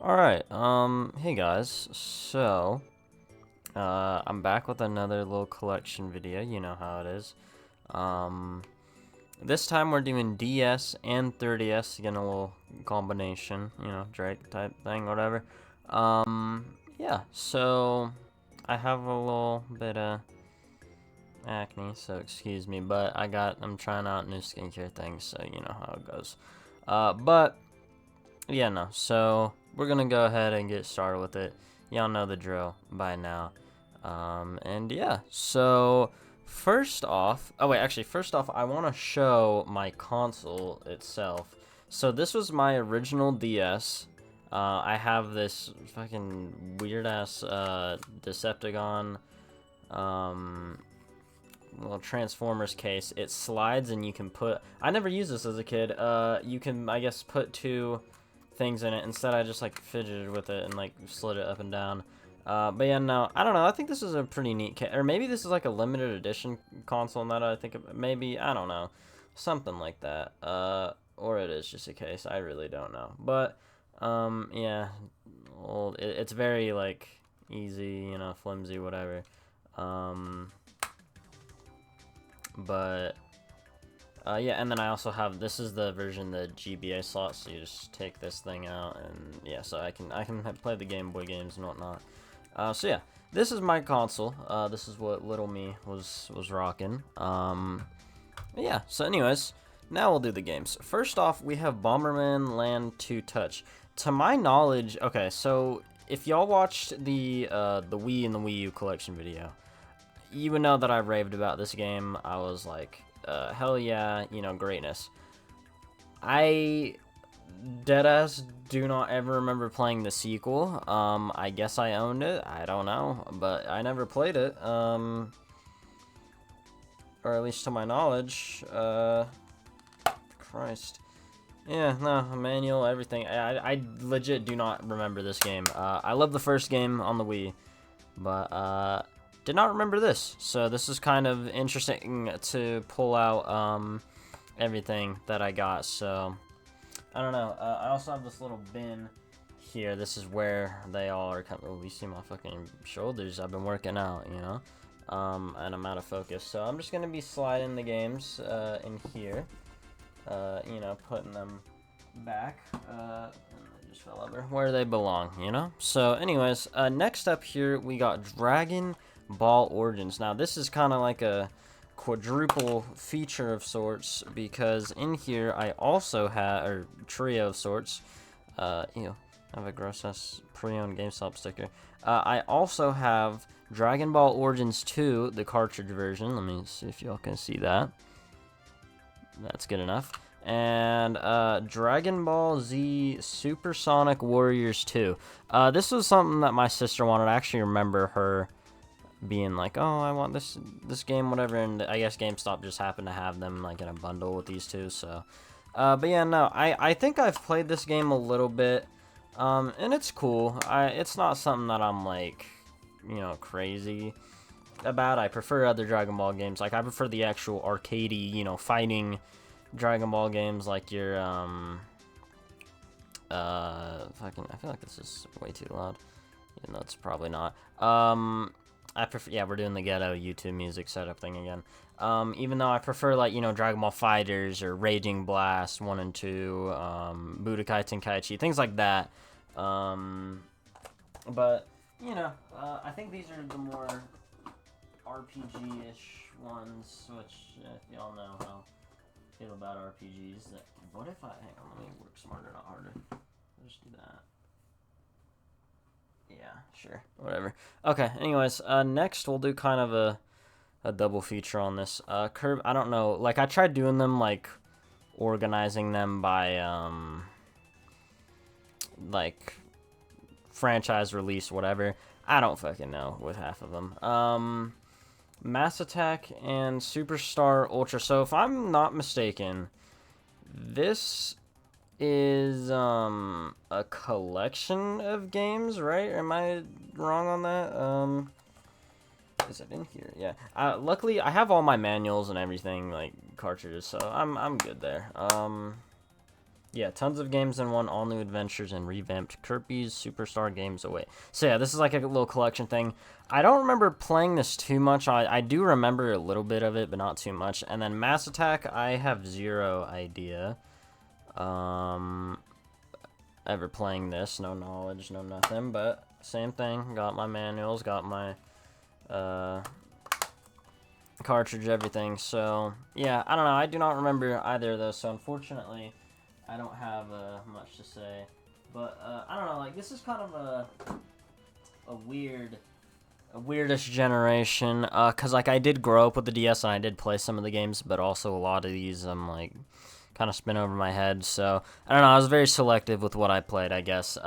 Alright, hey guys, so, I'm back with another little collection video, you know how it is. This time we're doing DS and 3DS, again a little combination, you know, Drake type thing, whatever. Yeah, so, I have a little bit of acne, so excuse me, but I'm trying out new skincare things, so you know how it goes. But, yeah, no, so we're gonna go ahead and get started with it. Y'all know the drill by now. And yeah, so first off, first off, I want to show my console itself. So this was my original DS. I have this fucking weird ass Decepticon um, little Transformers case. It slides and you can put. I never used this as a kid. You can, I guess, put two things in it. Instead, I just like fidgeted with it and like slid it up and down. But yeah, no, I don't know. I think this is a pretty neat case, or maybe this is like a limited edition console. Now that I think of, maybe I don't know, something like that. Or it is just a case. I really don't know. But yeah, well, it's very like easy, you know, flimsy, whatever. Um, but yeah, and then I also have, this is the version, the GBA slot, so you just take this thing out, and yeah, so I can play the Game Boy games and whatnot. So yeah, this is my console. This is what little me was rocking. Yeah, so anyways, now we'll do the games. First off, we have Bomberman Land 2 Touch. To my knowledge, okay, so if y'all watched the Wii and the Wii U collection video, you would know that I raved about this game. I was like, hell yeah, you know, greatness. I deadass do not ever remember playing the sequel. I guess I owned it. I don't know, but I never played it. Or at least to my knowledge. Christ. Yeah, no, manual, everything. I legit do not remember this game. I love the first game on the Wii, but did not remember this. So this is kind of interesting to pull out everything that I got. So I don't know. I also have this little bin here. This is where they all are coming. Oh, you see my fucking shoulders. I've been working out, you know. And I'm out of focus. So I'm just gonna be sliding the games in here. You know, putting them back. And they just fell over where they belong, you know. So, anyways, next up here we got Dragon Ball Origins. Now this is kind of like a quadruple feature of sorts, because in here I also have, or trio of sorts, you know, I have a gross ass pre-owned GameStop sticker. I also have Dragon Ball Origins 2, the cartridge version. Let me see if y'all can see that. That's good enough. And Dragon Ball Z Supersonic Warriors 2. This was something that my sister wanted. I actually remember her being like, oh, I want this game, whatever, and I guess GameStop just happened to have them like in a bundle with these two. So but yeah, no, I think I've played this game a little bit, and it's cool. It's not something that I'm like, you know, crazy about. I prefer other Dragon Ball games. Like, I prefer the actual arcadey, you know, fighting Dragon Ball games, like your fucking, I feel like this is way too loud, even though it's probably not. I prefer, yeah, we're doing the ghetto YouTube music setup thing again. Even though I prefer, like, you know, Dragon Ball Fighters or Raging Blast 1 and 2, Budokai Tenkaichi, things like that. But, you know, I think these are the more RPG-ish ones, which, if y'all know how I feel about RPGs. What if I, hang on, let me work smarter, not harder. I'll just do that. Yeah, sure, whatever. Okay, anyways, next we'll do kind of a double feature on this. Curb, I don't know, like, I tried doing them, like, organizing them by, like, franchise release, whatever. I don't fucking know with half of them. Mass Attack and Superstar Ultra. So if I'm not mistaken, this is a collection of games, right? Am I wrong on that? Is it in here? Yeah. Luckily I have all my manuals and everything, like cartridges, so I'm good there. Yeah, tons of games in one, all new adventures, and revamped Kirby's Superstar Games away. So yeah, this is like a little collection thing. I don't remember playing this too much. I do remember a little bit of it, but not too much. And then Mass Attack, I have zero idea. Ever playing this, no knowledge, no nothing, but same thing. Got my manuals, got my cartridge, everything. So yeah, I don't know. I do not remember either of those. So unfortunately, I don't have much to say. But I don't know. Like, this is kind of a weirdish generation. Cause like I did grow up with the DS and I did play some of the games, but also a lot of these I'm like kind of spin over my head. So I don't know. I was very selective with what I played, I guess.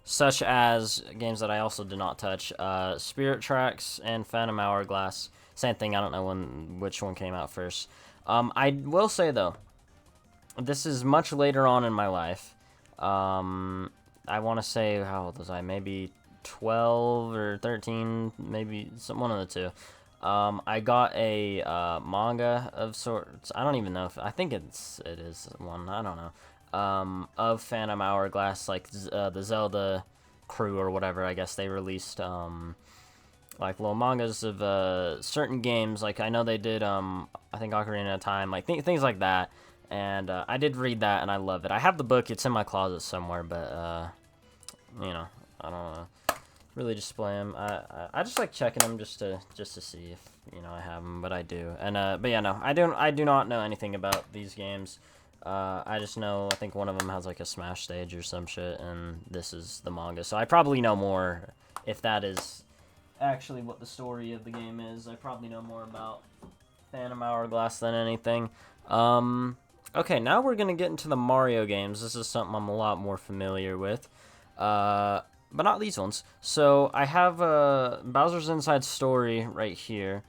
Such as games that I also did not touch. Spirit Tracks and Phantom Hourglass. Same thing. I don't know which one came out first. I will say though, this is much later on in my life. I want to say, how old was I? Maybe 12 or 13, maybe one of the two. I got a manga of sorts. I don't even know if I think it is one. I don't know. Of Phantom Hourglass, like the Zelda crew or whatever. I guess they released like little mangas of certain games. Like I know they did I think Ocarina of Time, like things like that. And I did read that and I love it. I have the book. It's in my closet somewhere, but you know, I don't really display them. I just like checking them just to see if I have them, but I do. And but yeah, no, I do not know anything about these games. I just know I think one of them has like a Smash stage or some shit, and this is the manga. So I probably know more if that is actually what the story of the game is. I probably know more about Phantom Hourglass than anything. Okay, now we're gonna get into the Mario games. This is something I'm a lot more familiar with. But not these ones. So I have Bowser's Inside Story right here.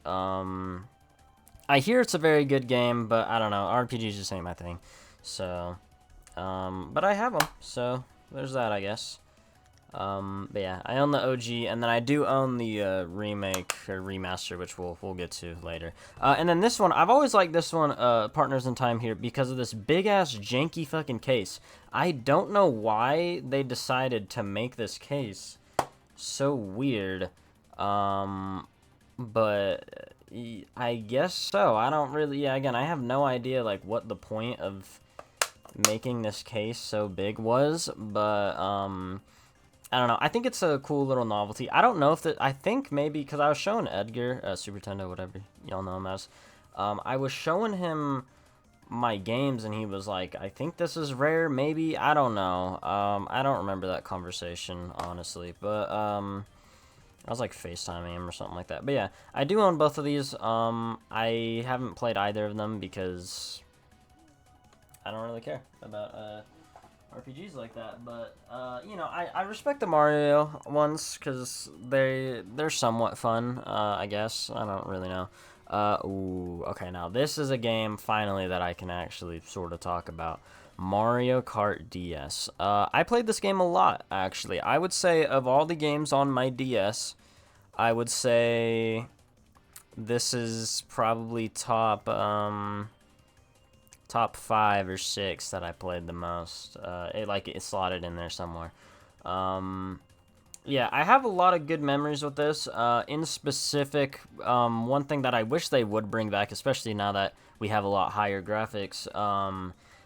I hear it's a very good game, but I don't know. RPGs just ain't my thing. So, but I have them. So there's that, I guess. But yeah, I own the OG, and then I do own the remake or remaster, which we'll get to later. And then this one, I've always liked this one, Partners in Time here, because of this big ass janky fucking case. I don't know why they decided to make this case so weird, but I guess so. I don't really. Yeah, again, I have no idea like what the point of making this case so big was, but I don't know. I think it's a cool little novelty. I don't know if that. I think maybe because I was showing Edgar, Super Nintendo, whatever y'all know him as. I was showing him my games, and he was like, "I think this is rare. Maybe I don't know. I don't remember that conversation honestly, but I was like FaceTiming him or something like that. But yeah, I do own both of these. I haven't played either of them because I don't really care about RPGs like that, but I respect the Mario ones because they're somewhat fun. I guess I don't really know. Ooh, okay, now this is a game finally that I can actually sort of talk about. Mario Kart DS. I played this game a lot actually. I would say of all the games on my DS, I would say this is probably top 5 or 6 that I played the most. It's slotted in there somewhere. Yeah, I have a lot of good memories with this. In specific, one thing that I wish they would bring back, especially now that we have a lot higher graphics,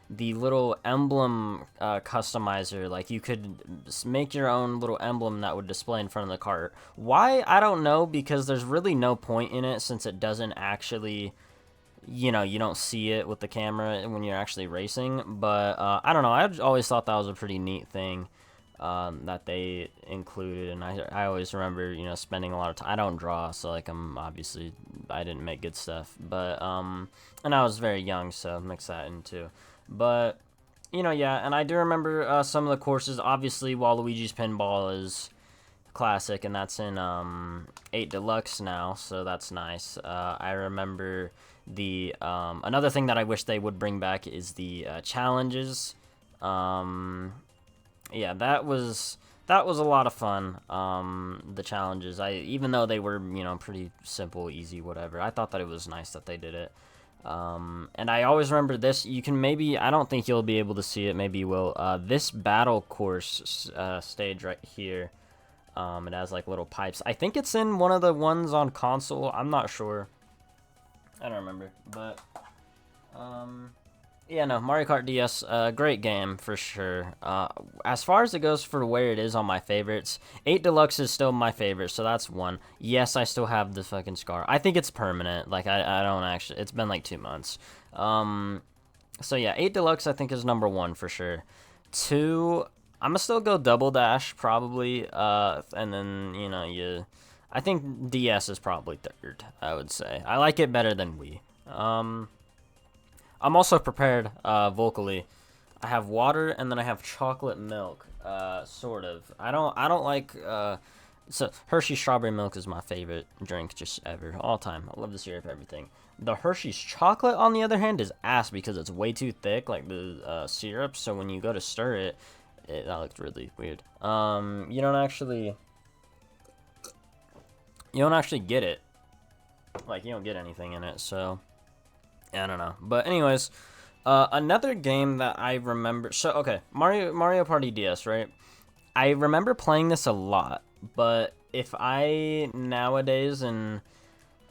the little emblem customizer. Like, you could make your own little emblem that would display in front of the cart. Why? I don't know, because there's really no point in it since it doesn't actually... you don't see it with the camera when you're actually racing, but I don't know. I always thought that was a pretty neat thing that they included, and I always remember spending a lot of time. I don't draw, so like I didn't make good stuff, but and I was very young, so mix that in too. But yeah, and I do remember some of the courses. Obviously, Waluigi's Pinball is classic, and that's in 8 Deluxe now, so that's nice. I remember the another thing that I wish they would bring back is the challenges. Yeah, that was a lot of fun. The challenges, even though they were pretty simple, easy, whatever. I thought that it was nice that they did it. And I always remember this. You can maybe, I don't think you'll be able to see it. Maybe you will. This battle course stage right here. It has like little pipes. I think it's in one of the ones on console. I'm not sure. I don't remember. But, yeah, no, Mario Kart DS, great game for sure. As far as it goes for where it is on my favorites, 8 Deluxe is still my favorite, so that's one. Yes, I still have the fucking scar. I think it's permanent. Like, I don't actually, it's been like 2 months. So yeah, 8 Deluxe I think is number 1 for sure. 2, I'm gonna still go Double Dash probably, and then, you know, I think DS is probably 3rd, I would say. I like it better than Wii. I'm also prepared vocally. I have water and then I have chocolate milk, sort of. I don't like so Hershey's strawberry milk is my favorite drink just ever, all time. I love the syrup, everything. The Hershey's chocolate, on the other hand, is ass because it's way too thick, like the syrup. So when you go to stir it, that looks really weird. You don't actually get it. Like, you don't get anything in it, so I don't know. But anyways, another game that I remember. So okay, Mario Party DS, right? I remember playing this a lot, but if I nowadays in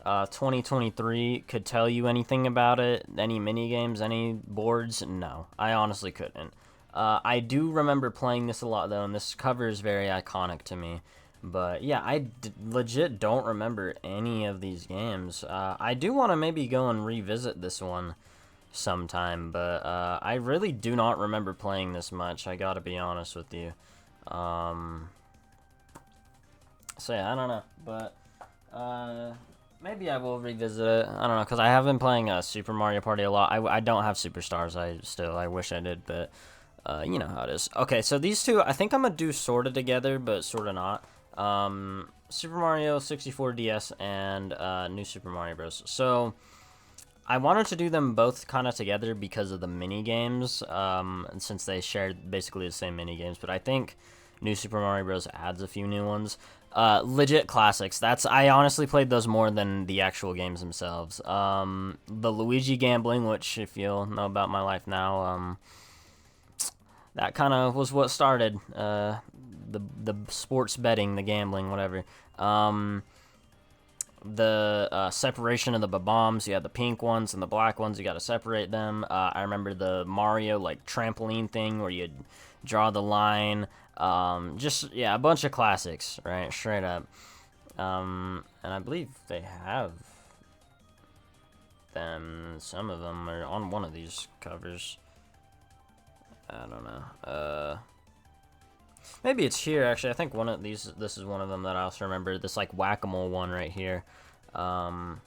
2023 could tell you anything about it, any mini games, any boards, no, I honestly couldn't. I do remember playing this a lot though, and this cover is very iconic to me. But yeah, I legit don't remember any of these games. I do want to maybe go and revisit this one sometime, but I really do not remember playing this much. I gotta be honest with you. So yeah, I don't know, but maybe I will revisit it. I don't know, because I have been playing Super Mario Party a lot. I don't have superstars. I wish I did, but you know how it is. Okay, so these two, I think I'm gonna do sorta together, but sorta not. Super Mario 64 DS and New Super Mario Bros. So I wanted to do them both kind of together because of the mini games, and since they shared basically the same mini games. But I think New Super Mario Bros. Adds a few new ones. Legit classics. I honestly played those more than the actual games themselves. The Luigi gambling, which if you'll know about my life now, that kind of was what started the sports betting, the gambling, whatever. The separation of the bombs. You had the pink ones and the black ones. You got to separate them. I remember the Mario like trampoline thing where you'd draw the line. Just yeah, a bunch of classics, right? Straight up. And I believe they have them. Some of them are on one of these covers. I don't know. Maybe it's here, actually. I think one of these, this is one of them that I also remember. This, like, whack-a-mole one right here. But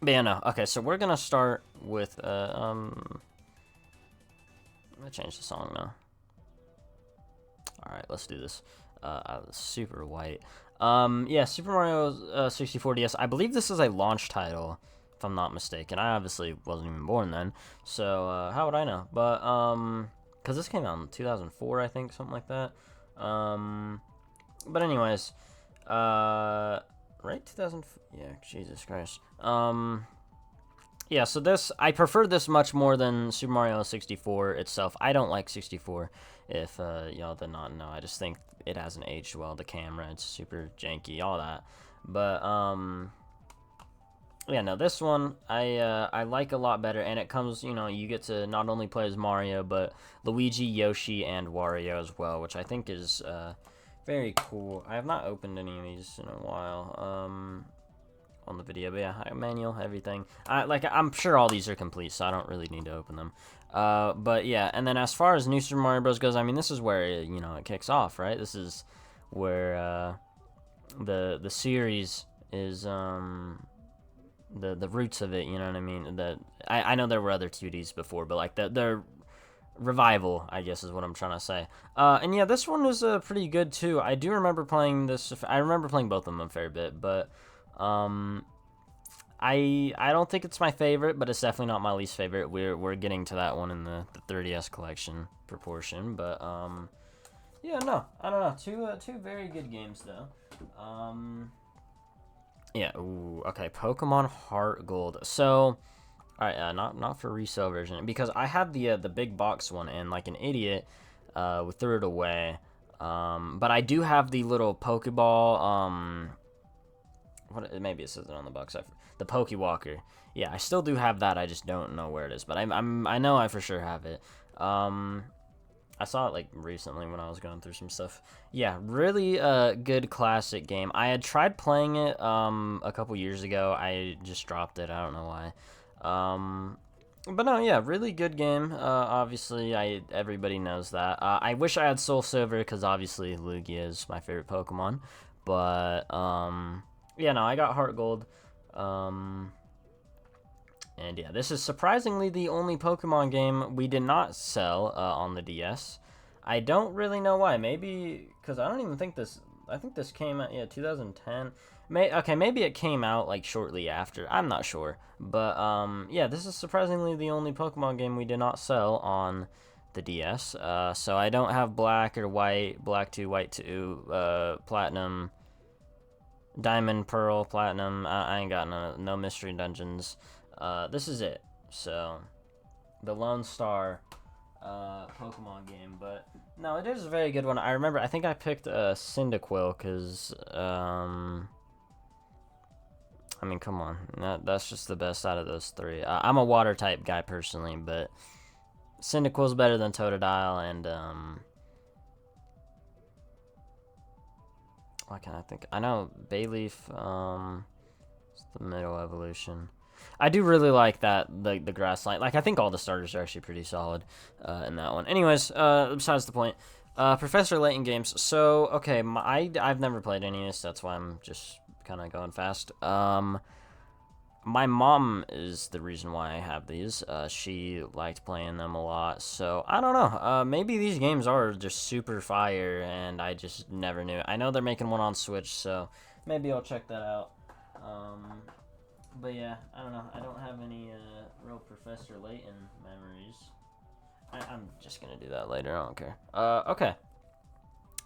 yeah, no. Okay, so we're gonna start with, I'm gonna change the song now. Alright, let's do this. Super white. Yeah, Super Mario 64 DS. I believe this is a launch title, if I'm not mistaken. I obviously wasn't even born then, so how would I know? But because this came out in 2004, I think, something like that. But anyways, right, 2000. Yeah, Jesus Christ. Yeah, so this, I prefer this much more than Super Mario 64 itself. I don't like 64, if y'all did not know. I just think it hasn't aged well. The camera, it's super janky, all that. But yeah, no, this one I like a lot better, and it comes, you know, you get to not only play as Mario, but Luigi, Yoshi, and Wario as well, which I think is very cool. I have not opened any of these in a while on the video, but yeah, manual, everything. I'm sure all these are complete, so I don't really need to open them. But yeah, and then as far as New Super Mario Bros. Goes, I mean, this is where it, you know, it kicks off, right? This is where the series is the roots of it, you know what I mean? I know there were other 2Ds before, but like the revival, I guess is what I'm trying to say. And yeah, this one was pretty good too. I do remember playing this. I remember playing both of them a fair bit, but I don't think it's my favorite, but it's definitely not my least favorite. We're getting to that one in the 30S collection proportion, but yeah, no, I don't know. Two very good games though. Yeah, ooh, okay, Pokemon Heart Gold. So All right, not for resale version because I had the big box one and like an idiot, we threw it away. But I do have the little Pokeball. What maybe it says it on the box. The Pokewalker. Yeah, I still do have that. I just don't know where it is, but I know I for sure have it. I saw it like recently when I was going through some stuff. Yeah, really good classic game. I had tried playing it a couple years ago. I just dropped it. I don't know why. But no, yeah, really good game. Obviously, everybody knows that. I wish I had Soul Silver because obviously Lugia is my favorite Pokemon. But yeah, no, I got Heart Gold. And yeah, this is surprisingly the only Pokemon game we did not sell on the DS. I don't really know why. Maybe because I don't even think this. I think this came out 2010. Okay, maybe it came out like shortly after. I'm not sure, but yeah, this is surprisingly the only Pokemon game we did not sell on the DS. So I don't have Black or White, Black 2, White 2, Platinum, Diamond, Pearl, Platinum. I ain't got no Mystery Dungeons. This is it. So, the Lone Star Pokemon game, but no, it is a very good one. I remember, I think I picked Cyndaquil because, I mean, come on, that's just the best out of those three. I'm a water type guy personally, but Cyndaquil's better than Totodile, and what can I think? I know Bayleaf, it's the middle evolution. I do really like that, the grass line. Like, I think all the starters are actually pretty solid in that one. Anyways, besides the point, Professor Layton games. So, okay, I've never played any of this. That's why I'm just kind of going fast. My mom is the reason why I have these. She liked playing them a lot. So, I don't know. Maybe these games are just super fire, and I just never knew. I know they're making one on Switch, so maybe I'll check that out. But yeah, I don't know. I don't have any real Professor Layton memories. I'm just gonna do that later. I don't care. Okay.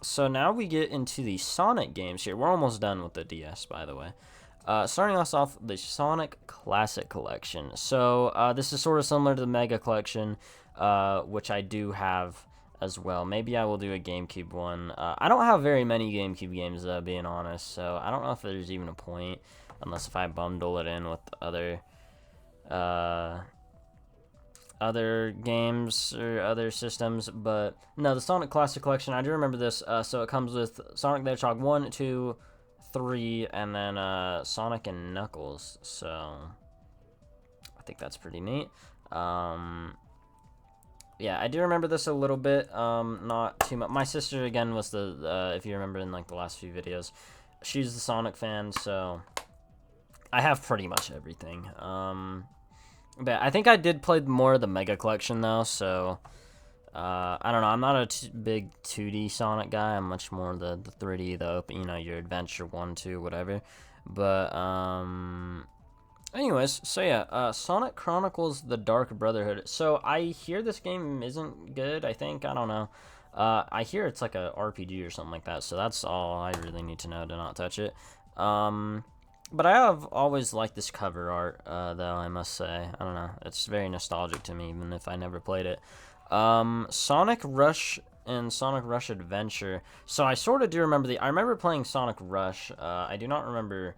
So now we get into the Sonic games here. We're almost done with the DS, by the way. Starting us off, the Sonic Classic Collection. So this is sort of similar to the Mega Collection, which I do have as well. Maybe I will do a GameCube one. I don't have very many GameCube games, being honest, so I don't know if there's even a point. Unless if I bundle it in with other games or other systems. But no, the Sonic Classic Collection, I do remember this. So it comes with Sonic the Hedgehog 1, 2, 3, and then Sonic and Knuckles. So I think that's pretty neat. Yeah, I do remember this a little bit. Not too much. My sister, again, was the, if you remember in like the last few videos, she's the Sonic fan, so I have pretty much everything. But I think I did play more of the Mega Collection, though, so I don't know. I'm not a big 2D Sonic guy. I'm much more the 3D, your Adventure 1, 2, whatever. But, anyways, so yeah, Sonic Chronicles The Dark Brotherhood. So I hear this game isn't good, I think. I don't know. I hear it's like a RPG or something like that, so that's all I really need to know to not touch it. But I have always liked this cover art, though, I must say. I don't know. It's very nostalgic to me, even if I never played it. Sonic Rush and Sonic Rush Adventure. So I sort of do remember I remember playing Sonic Rush. I do not remember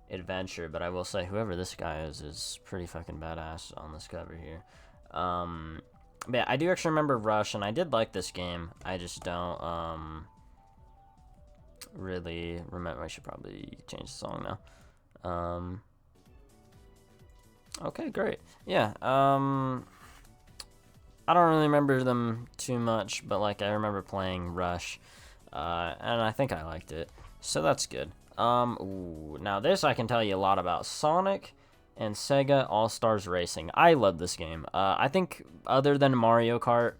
Adventure, but I will say whoever this guy is pretty fucking badass on this cover here. But yeah, I do actually remember Rush, and I did like this game. I just don't, really remember. I should probably change the song now. Okay, great. Yeah, I don't really remember them too much, but like I remember playing Rush, and I think I liked it, so that's good. Ooh, now this I can tell you a lot about. Sonic and Sega All-Stars Racing. I love this game. I think other than Mario Kart,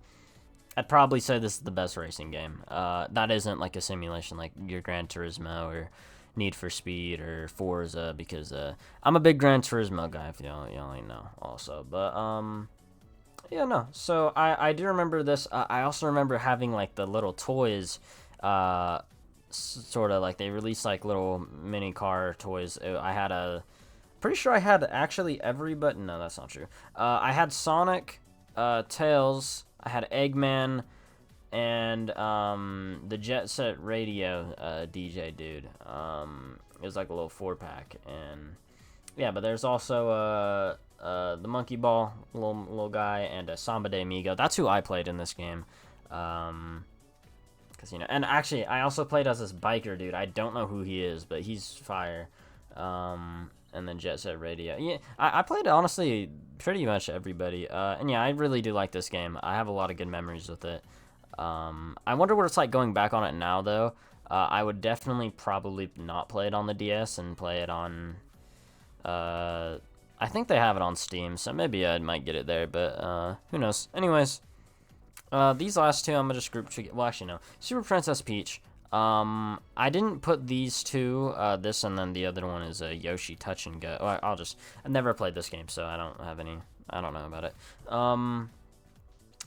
I'd probably say this is the best racing game. That isn't like a simulation like your Gran Turismo or Need for Speed or Forza, because I'm a big Gran Turismo guy, if you only know also. But yeah, no. So I do remember this. I also remember having like the little toys, sort of like they released like little mini car toys. I had pretty sure I had actually every but no, that's not true. I had Sonic, Tails, I had Eggman, and the Jet Set Radio DJ dude. It was like a little 4-pack, and yeah, but there's also the Monkey Ball little guy and a Samba de Amigo. That's who I played in this game. Cause and actually I also played as this biker dude. I don't know who he is, but he's fire. And then Jet Set Radio. Yeah, I played honestly pretty much everybody. And yeah, I really do like this game. I have a lot of good memories with it. I wonder what it's like going back on it now though. I would definitely probably not play it on the DS and play it on. I think they have it on Steam, so maybe I might get it there, but who knows. Anyways. These last two I'm gonna just group together. Well, actually no. Super Princess Peach. I didn't put these two. This and then the other one is a Yoshi Touch and Go. I've never played this game, so I don't know about it.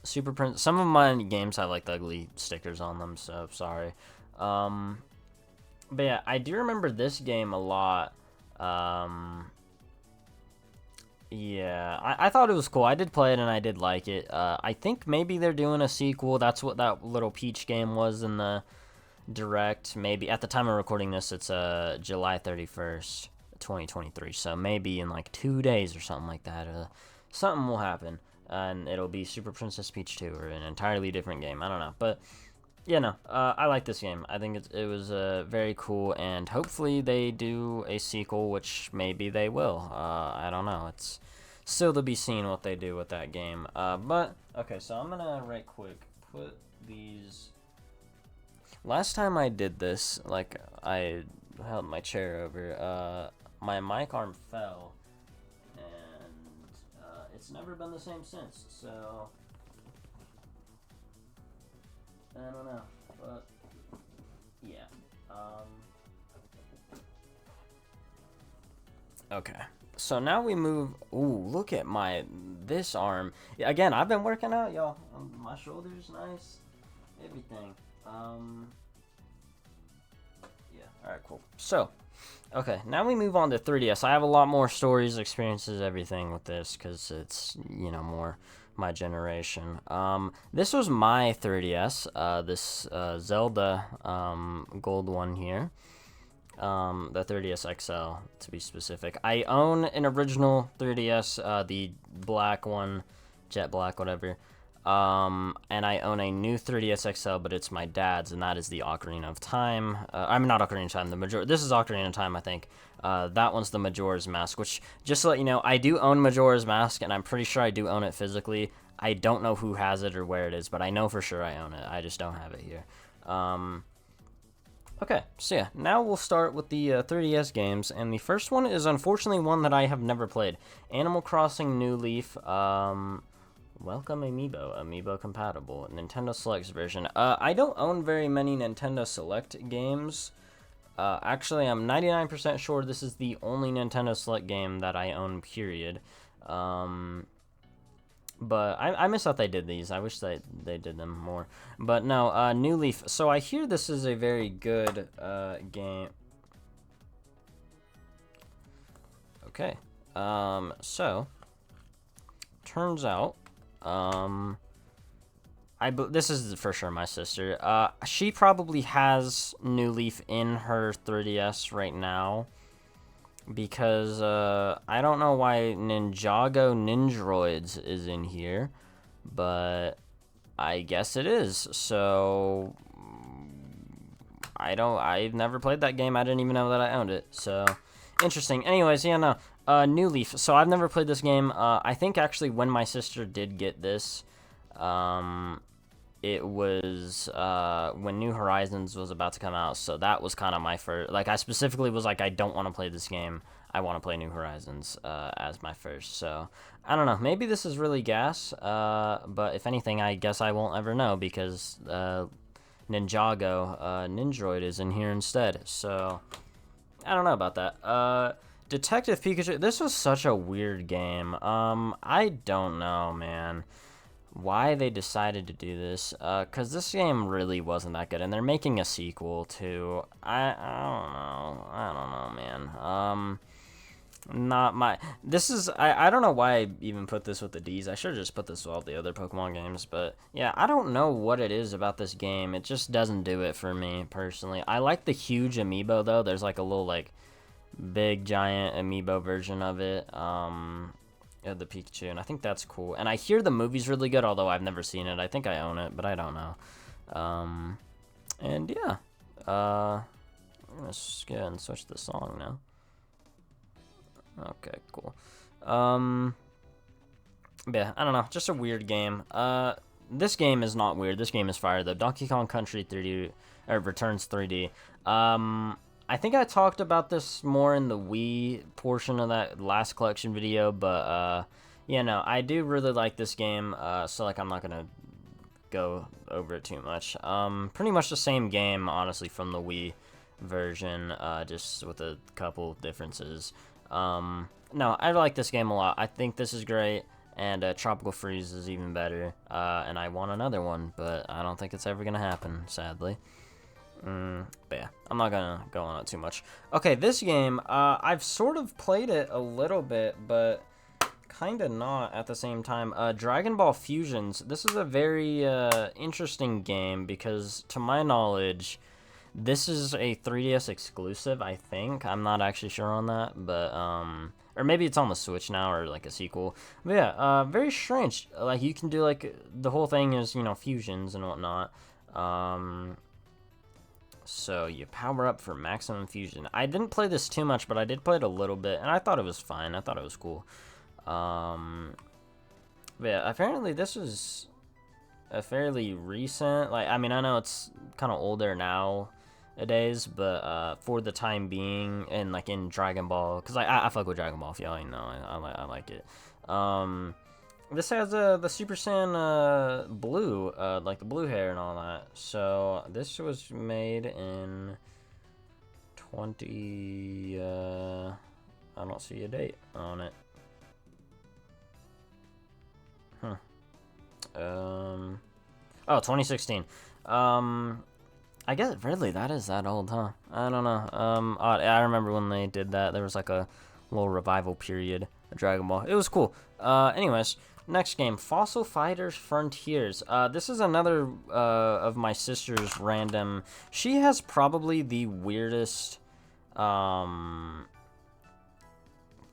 Some of my games have like the ugly stickers on them, so sorry. But yeah, I do remember this game a lot. Yeah, I thought it was cool. I did play it and I did like it. I think maybe they're doing a sequel. That's what that little Peach game was in the Direct. Maybe at the time of recording this, it's July 31st, 2023. So maybe in like 2 days or something like that, something will happen, and it'll be Super Princess Peach 2 or an entirely different game. I don't know, but yeah, no, I like this game. I think it was very cool, and hopefully they do a sequel, which maybe they will. I don't know. It's still to be seen what they do with that game. But, okay, so I'm going to, right quick, put these... Last time I did this, like, I held my chair over, my mic arm fell, and it's never been the same since, so... I don't know, but yeah. Okay, so now we move. Ooh, look at this arm. Yeah, again, I've been working out, y'all. My shoulder's nice, everything. Yeah. All right, cool. So, okay, now we move on to 3DS. I have a lot more stories, experiences, everything with this because it's more my generation. This was my 3DS, this Zelda gold one here, the 3DS XL to be specific. I own an original 3DS, the black one, jet black, whatever, and I own a new 3DS XL, but it's my dad's, and that is the Ocarina of Time. I'm not Ocarina of Time, this is Ocarina of Time, I think. That one's the Majora's Mask, which, just to let you know, I do own Majora's Mask, and I'm pretty sure I do own it physically. I don't know who has it or where it is, but I know for sure I own it. I just don't have it here. Okay, so yeah, now we'll start with the 3DS games, and the first one is unfortunately one that I have never played. Animal Crossing New Leaf, welcome Amiibo compatible, Nintendo Selects version. I don't own very many Nintendo Select games. Actually, I'm 99% sure this is the only Nintendo Select game that I own, period. But I miss that they did these. I wish they did them more. But no, New Leaf. So I hear this is a very good game. Okay. So turns out, this is for sure my sister. She probably has New Leaf in her 3DS right now. Because, I don't know why Ninjago Ninjroids is in here, but I guess it is, so I've never played that game. I didn't even know that I owned it, so interesting. Anyways, yeah, no, New Leaf. So I've never played this game. I think actually when my sister did get this, it was when New Horizons was about to come out, so that was kind of my first. Like, I specifically was like, I don't want to play this game. I want to play New Horizons as my first. So I don't know. Maybe this is really gas. But if anything, I guess I won't ever know because Ninjago Ninjroid is in here instead. So I don't know about that. Detective Pikachu. This was such a weird game. I don't know, man, why they decided to do this, because this game really wasn't that good, and they're making a sequel to, I don't know, man. Not my. This is. I don't know why I even put this with the D's. I should have just put this with all the other Pokemon games. But yeah, I don't know what it is about this game. It just doesn't do it for me personally. I like the huge amiibo though. There's like a little like big giant amiibo version of it. The Pikachu, and I think that's cool. And I hear the movie's really good, although I've never seen it. I think I own it, but I don't know. And yeah, I'm gonna just go ahead and switch the song now. Okay, cool. Yeah, I don't know, just a weird game. This game is not weird. This game is fire though. Donkey Kong Country 3D Returns 3D. I think I talked about this more in the Wii portion of that last collection video, but yeah, no, I do really like this game. So like I'm not gonna go over it too much. Pretty much the same game, honestly, from the Wii version, just with a couple differences. No, I like this game a lot. I think this is great, and Tropical Freeze is even better. And I want another one, but I don't think it's ever gonna happen, sadly. But yeah, I'm not gonna go on it too much. Okay, this game, I've sort of played it a little bit, but kind of not at the same time. Dragon Ball Fusions. This is a very interesting game because, to my knowledge, this is a 3DS exclusive, I think. I'm not actually sure on that, but, or maybe it's on the Switch now, or, like, a sequel. But yeah, very strange. Like, you can do, like, the whole thing is, you know, fusions and whatnot. So you power up for maximum fusion. I didn't play this too much, but I did play it a little bit, and I thought it was fine. I thought it was cool. But yeah, apparently this is a fairly recent, like, I mean, I know it's kind of older nowadays, but for the time being, and like in Dragon Ball, because I fuck with Dragon Ball, if y'all know, I like it. This has the Super Saiyan blue, like the blue hair and all that. So this was made in 20. I don't see a date on it. Oh, 2016. I guess really that is that old, huh? I don't know. I remember when they did that. There was like a little revival period of Dragon Ball. It was cool. Anyways. Next game, Fossil Fighters Frontiers. This is another of my sister's random. She has probably the weirdest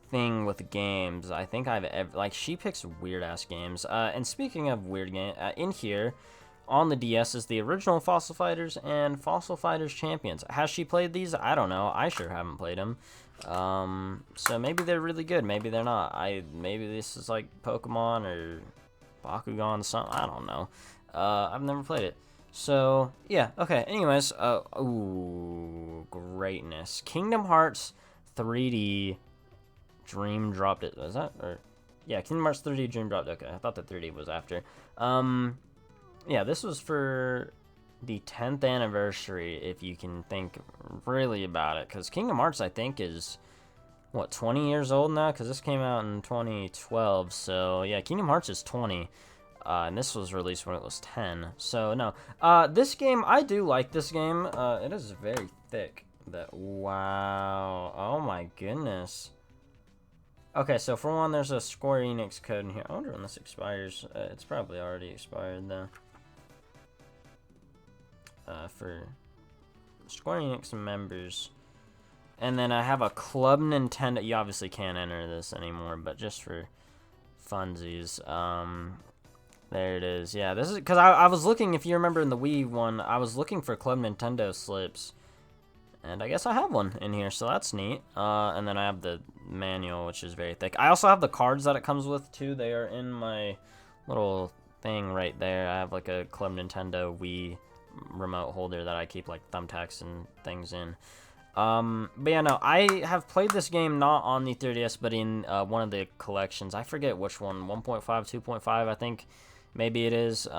thing with games I think I've ever. Like, she picks weird ass games. And speaking of weird game, in here on the DS is the original Fossil Fighters and Fossil Fighters Champions. Has she played these? I don't know. I sure haven't played them. So maybe they're really good, maybe they're not. Maybe this is like Pokemon or Bakugan, something, I don't know. I've never played it. So, yeah, okay, anyways, ooh, greatness. Kingdom Hearts 3D Dream Dropped it, was that, or, yeah, Kingdom Hearts 3D Dream Dropped, okay, I thought the 3D was after. Yeah, this was for the 10th anniversary, if you can think really about it, because Kingdom Hearts, I think, is, what, 20 years old now, because this came out in 2012, so, yeah, Kingdom Hearts is 20, and this was released when it was 10, so, no, this game, I do like this game, it is very thick, wow, oh my goodness. Okay, so for one, there's a Square Enix code in here. I wonder when this expires. It's probably already expired, though. For Square Enix members. And then I have a Club Nintendo. You obviously can't enter this anymore, but just for funsies. There it is. Yeah, this is because I was looking, if you remember in the Wii one, I was looking for Club Nintendo slips. And I guess I have one in here, so that's neat. And then I have the manual, which is very thick. I also have the cards that it comes with, too. They are in my little thing right there. I have, like, a Club Nintendo Wii remote holder that I keep, like, thumbtacks and things in. But yeah, no, I have played this game not on the 3DS, but in one of the collections. I forget which one, 1.5, 2.5, I think maybe it is.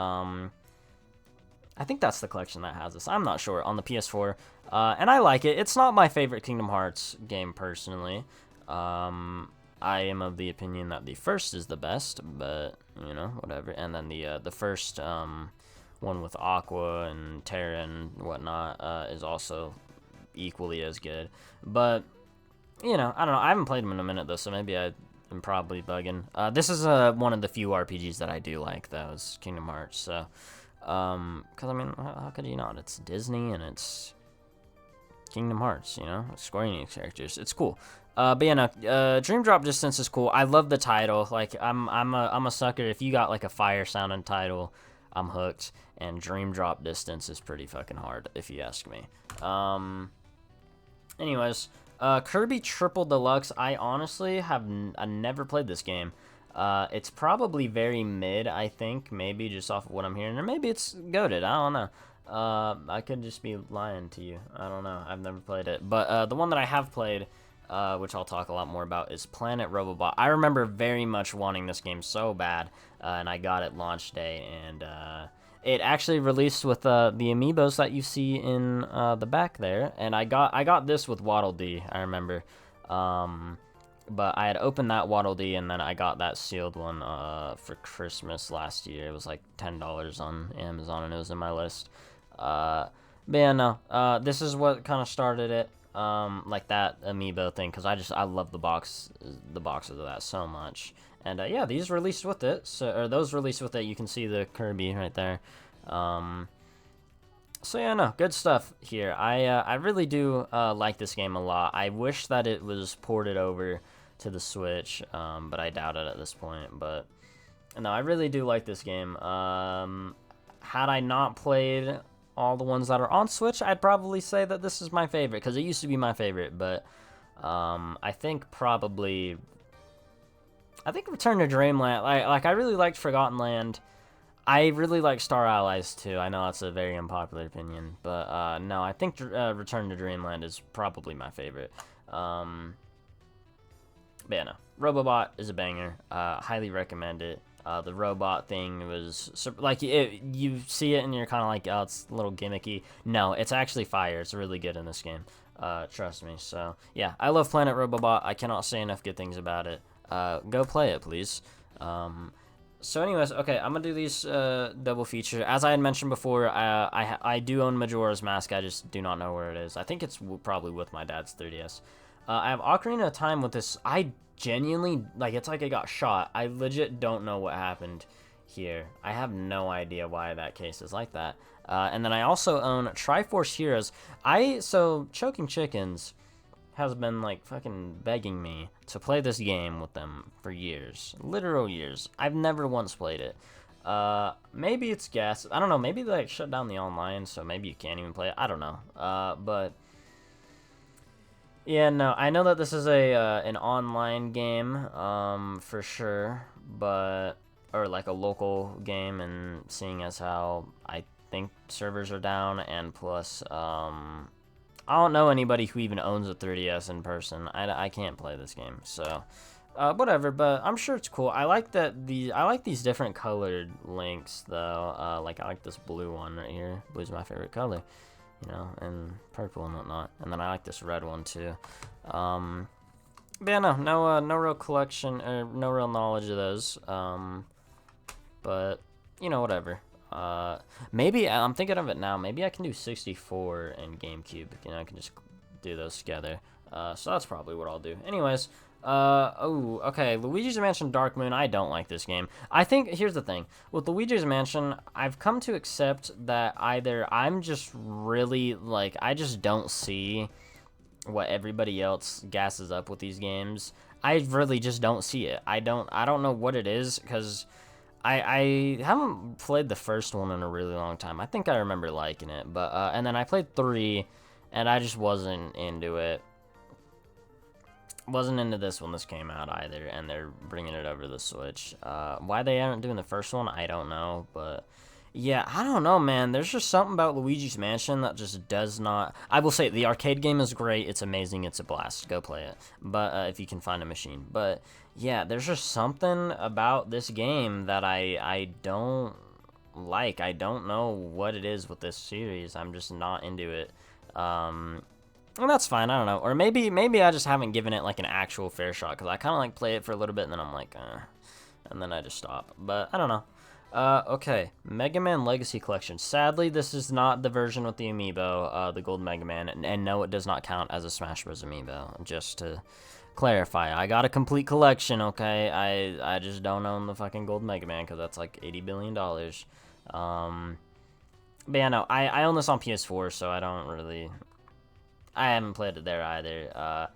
I think that's the collection that has this. I'm not sure, on the PS4. And I like it. It's not my favorite Kingdom Hearts game, personally. I am of the opinion that the first is the best, but, you know, whatever. And then the first one with Aqua and Terra and whatnot is also equally as good. But, you know, I don't know. I haven't played them in a minute though, so maybe I'm probably bugging. This is one of the few RPGs that I do like, though, is Kingdom Hearts. So, because I mean, how could you not? It's Disney and it's Kingdom Hearts, you know, Square Enix characters. It's cool. But yeah, no, Dream Drop Distance is cool. I love the title. Like, I'm a sucker. If you got like a fire sounding title, I'm hooked. And Dream Drop Distance is pretty fucking hard, if you ask me. Anyways, Kirby Triple Deluxe. I honestly have never played this game. It's probably very mid, I think. Maybe just off of what I'm hearing, or maybe it's goated. I don't know. I could just be lying to you. I don't know. I've never played it. But the one that I have played, which I'll talk a lot more about, is Planet Robobot. I remember very much wanting this game so bad, and I got it launch day, and it actually released with the amiibos that you see in the back there, and I got this with Waddle Dee, I remember. But I had opened that Waddle Dee, and then I got that sealed one for Christmas last year. It was like $10 on Amazon, and it was in my list. But yeah, no, this is what kind of started it, like that amiibo thing, because I love the boxes of that so much. And yeah, these released with it, or those released with it. You can see the Kirby right there. So yeah, no, good stuff here. I really do like this game a lot. I wish that it was ported over to the Switch, but I doubt it at this point. But no, I really do like this game. Had I not played all the ones that are on Switch, I'd probably say that this is my favorite, because it used to be my favorite. But I think Return to Dreamland. Like I really liked Forgotten Land. I really like Star Allies too. I know that's a very unpopular opinion, but no, I think Return to Dreamland is probably my favorite. But yeah, no, Robobot is a banger. Highly recommend it. The robot thing was like you see it and you're kind of like, oh, it's a little gimmicky. No, it's actually fire. It's really good in this game. Trust me. So yeah, I love Planet Robobot. I cannot say enough good things about it. Go play it, please. So anyways, okay, I'm gonna do these double feature. As I had mentioned before, I do own Majora's Mask. I just do not know where it is. I think it's probably with my dad's 3DS. I have Ocarina of Time with this. I genuinely, like, it's like I got shot. I legit don't know what happened here. I have no idea why that case is like that. And then I also own Triforce Heroes. So Choking Chickens has been like fucking begging me to play this game with them for years, literal years. I've never once played it. Maybe it's gas. I don't know. Maybe they like shut down the online, so maybe you can't even play it. I don't know. But yeah, no. I know that this is an online game, for sure, but or like a local game, and seeing as how I think servers are down, and plus I don't know anybody who even owns a 3DS in person. I can't play this game, so whatever. But I'm sure it's cool. I like these different colored links though. Like I like this blue one right here. Blue's my favorite color, you know, and purple and whatnot. And then I like this red one too. But yeah, no real collection or no real knowledge of those. But you know, whatever. Maybe I'm thinking of it now. Maybe I can do 64 and GameCube. You know, I can just do those together. So that's probably what I'll do. Anyways, oh, okay. Luigi's Mansion Dark Moon. I don't like this game. I think here's the thing with Luigi's Mansion. I've come to accept that either I'm just really like I just don't see what everybody else gasses up with these games. I really just don't see it. I don't know what it is, because I haven't played the first one in a really long time. I think I remember liking it, but and then I played 3, and I just wasn't into it. Wasn't into this when this came out either, and they're bringing it over to the Switch. Why they aren't doing the first one, I don't know, but yeah, I don't know, man. There's just something about Luigi's Mansion that just does not. I will say the arcade game is great. It's amazing. It's a blast. Go play it. But if you can find a machine, but yeah, there's just something about this game that I don't like. I don't know what it is with this series. I'm just not into it. And that's fine. I don't know. Or maybe I just haven't given it like an actual fair shot, because I kind of like play it for a little bit and then I'm like, and then I just stop. But I don't know. Okay, Mega Man Legacy Collection. Sadly, this is not the version with the amiibo, the Gold Mega Man, and no, it does not count as a Smash Bros. Amiibo, just to clarify. I got a complete collection, okay? I just don't own the fucking Gold Mega Man, because that's like $80 billion. But yeah, no, I own this on PS4, so I don't really... I haven't played it there either.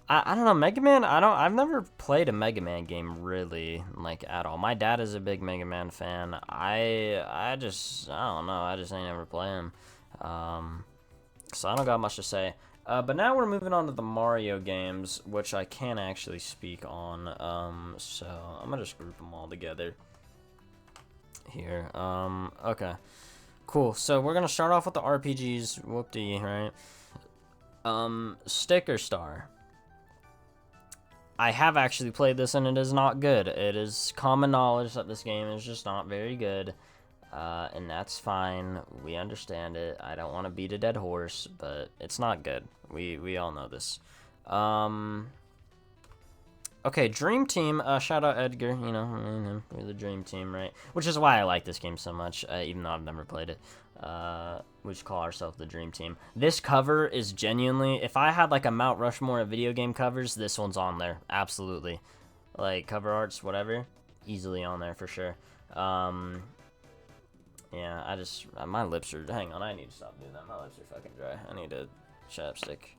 I don't know, Mega Man, I've never played a Mega Man game, really, like, at all. My dad is a big Mega Man fan. I don't know, I just ain't ever play him. So I don't got much to say. But now we're moving on to the Mario games, which I can actually speak on. So I'm gonna just group them all together here. Okay. Cool, so we're gonna start off with the RPGs, whoop-dee, right? Sticker Star. I have actually played this, and it is not good. It is common knowledge that this game is just not very good, and that's fine. We understand it. I don't want to beat a dead horse, but it's not good. We all know this. Okay, Dream Team, shout out Edgar, you know, we're the Dream Team, right? Which is why I like this game so much, even though I've never played it. We just call ourselves the Dream Team. This cover is genuinely, if I had like a Mount Rushmore of video game covers, this one's on there, absolutely. Like, cover arts, whatever, easily on there for sure. Yeah, I just, my lips are, hang on, I need to stop doing that, my lips are fucking dry. I need a chapstick.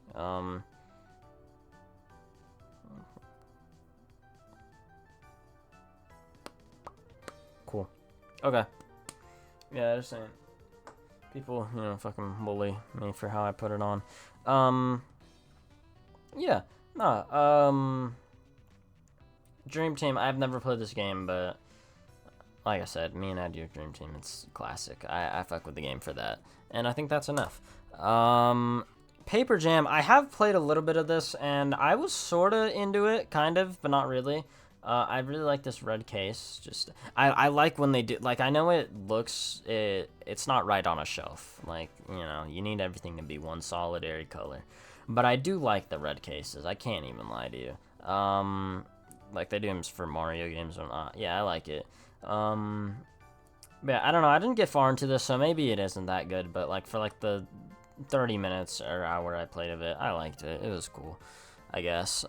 Cool. Okay. Yeah, just saying. People, you know, fucking bully me for how I put it on. Yeah. No, Dream Team, I've never played this game, but like I said, me and Ed, your Dream Team, it's classic. I fuck with the game for that. And I think that's enough. Paper Jam, I have played a little bit of this, and I was sorta into it, kind of, but not really. I really like this red case. Just I like when they do, like, I know it looks, it's not right on a shelf. Like, you know, you need everything to be one solitary color. But I do like the red cases. I can't even lie to you. Like they do them for Mario games or not. Yeah, I like it. But yeah, I don't know. I didn't get far into this, so maybe it isn't that good. But like for like the 30 minutes or hour I played of it, I liked it. It was cool, I guess.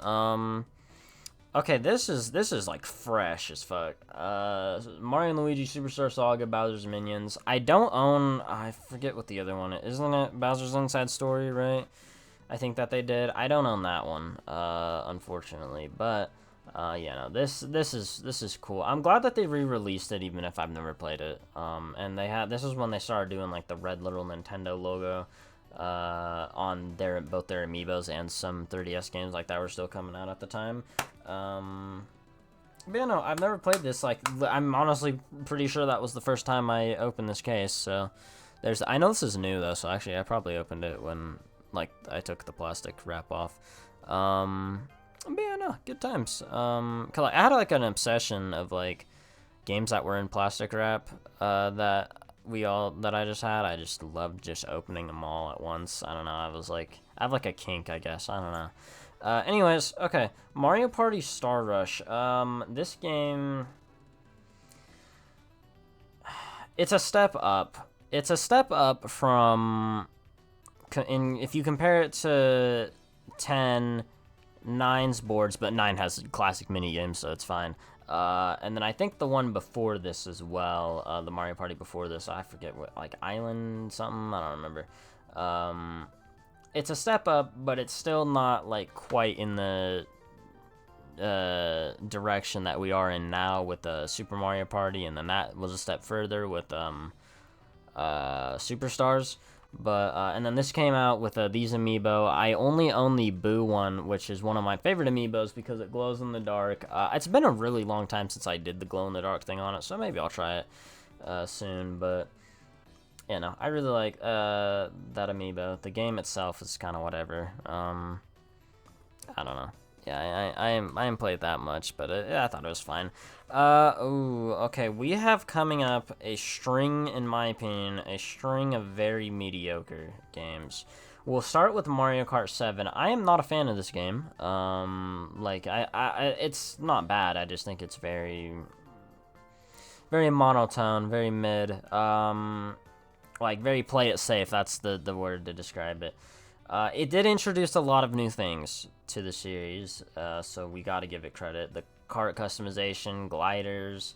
Okay, this is like fresh as fuck. Mario and Luigi Superstar Saga Bowser's Minions. I don't own, I forget what the other one is. Isn't it Bowser's Inside Story, right? I think that they did. I don't own that one, unfortunately. But yeah, no, this is cool. I'm glad that they re-released it, even if I've never played it. And this is when they started doing like the red little Nintendo logo on both their amiibos and some 3DS games like that were still coming out at the time. But yeah, no, I've never played this. Like, I'm honestly pretty sure that was the first time I opened this case. So I know this is new though, so actually I probably opened it when like I took the plastic wrap off. But yeah, no, good times. 'Cause like, I had like an obsession of like games that were in plastic wrap that I just had. I just loved just opening them all at once. I don't know. I have like a kink, I guess. I don't know. Anyways, okay. Mario Party Star Rush. This game, it's a step up. It's a step up from, if you compare it to 10, 9's boards, but 9 has classic mini games, so it's fine. And then I think the one before this as well, the Mario Party before this, I forget what, like Island something, I don't remember. It's a step up, but it's still not like quite in the direction that we are in now with the Super Mario Party, and then that was a step further with Superstars. But and then this came out with these amiibo. I only own the Boo one, which is one of my favorite amiibos because it glows in the dark. It's been a really long time since I did the glow in the dark thing on it, so maybe I'll try it soon. But yeah, no, I really like that amiibo. The game itself is kind of whatever. I don't know. Yeah, I haven't played that much, but I thought it was fine. Ooh, okay, we have coming up a string, in my opinion, a string of very mediocre games. We'll start with Mario Kart 7. I am not a fan of this game. Like, it's not bad, I just think it's very... very monotone, very mid. Like very play it safe. That's the word to describe it. It did introduce a lot of new things to the series, so we got to give it credit. The cart customization, gliders.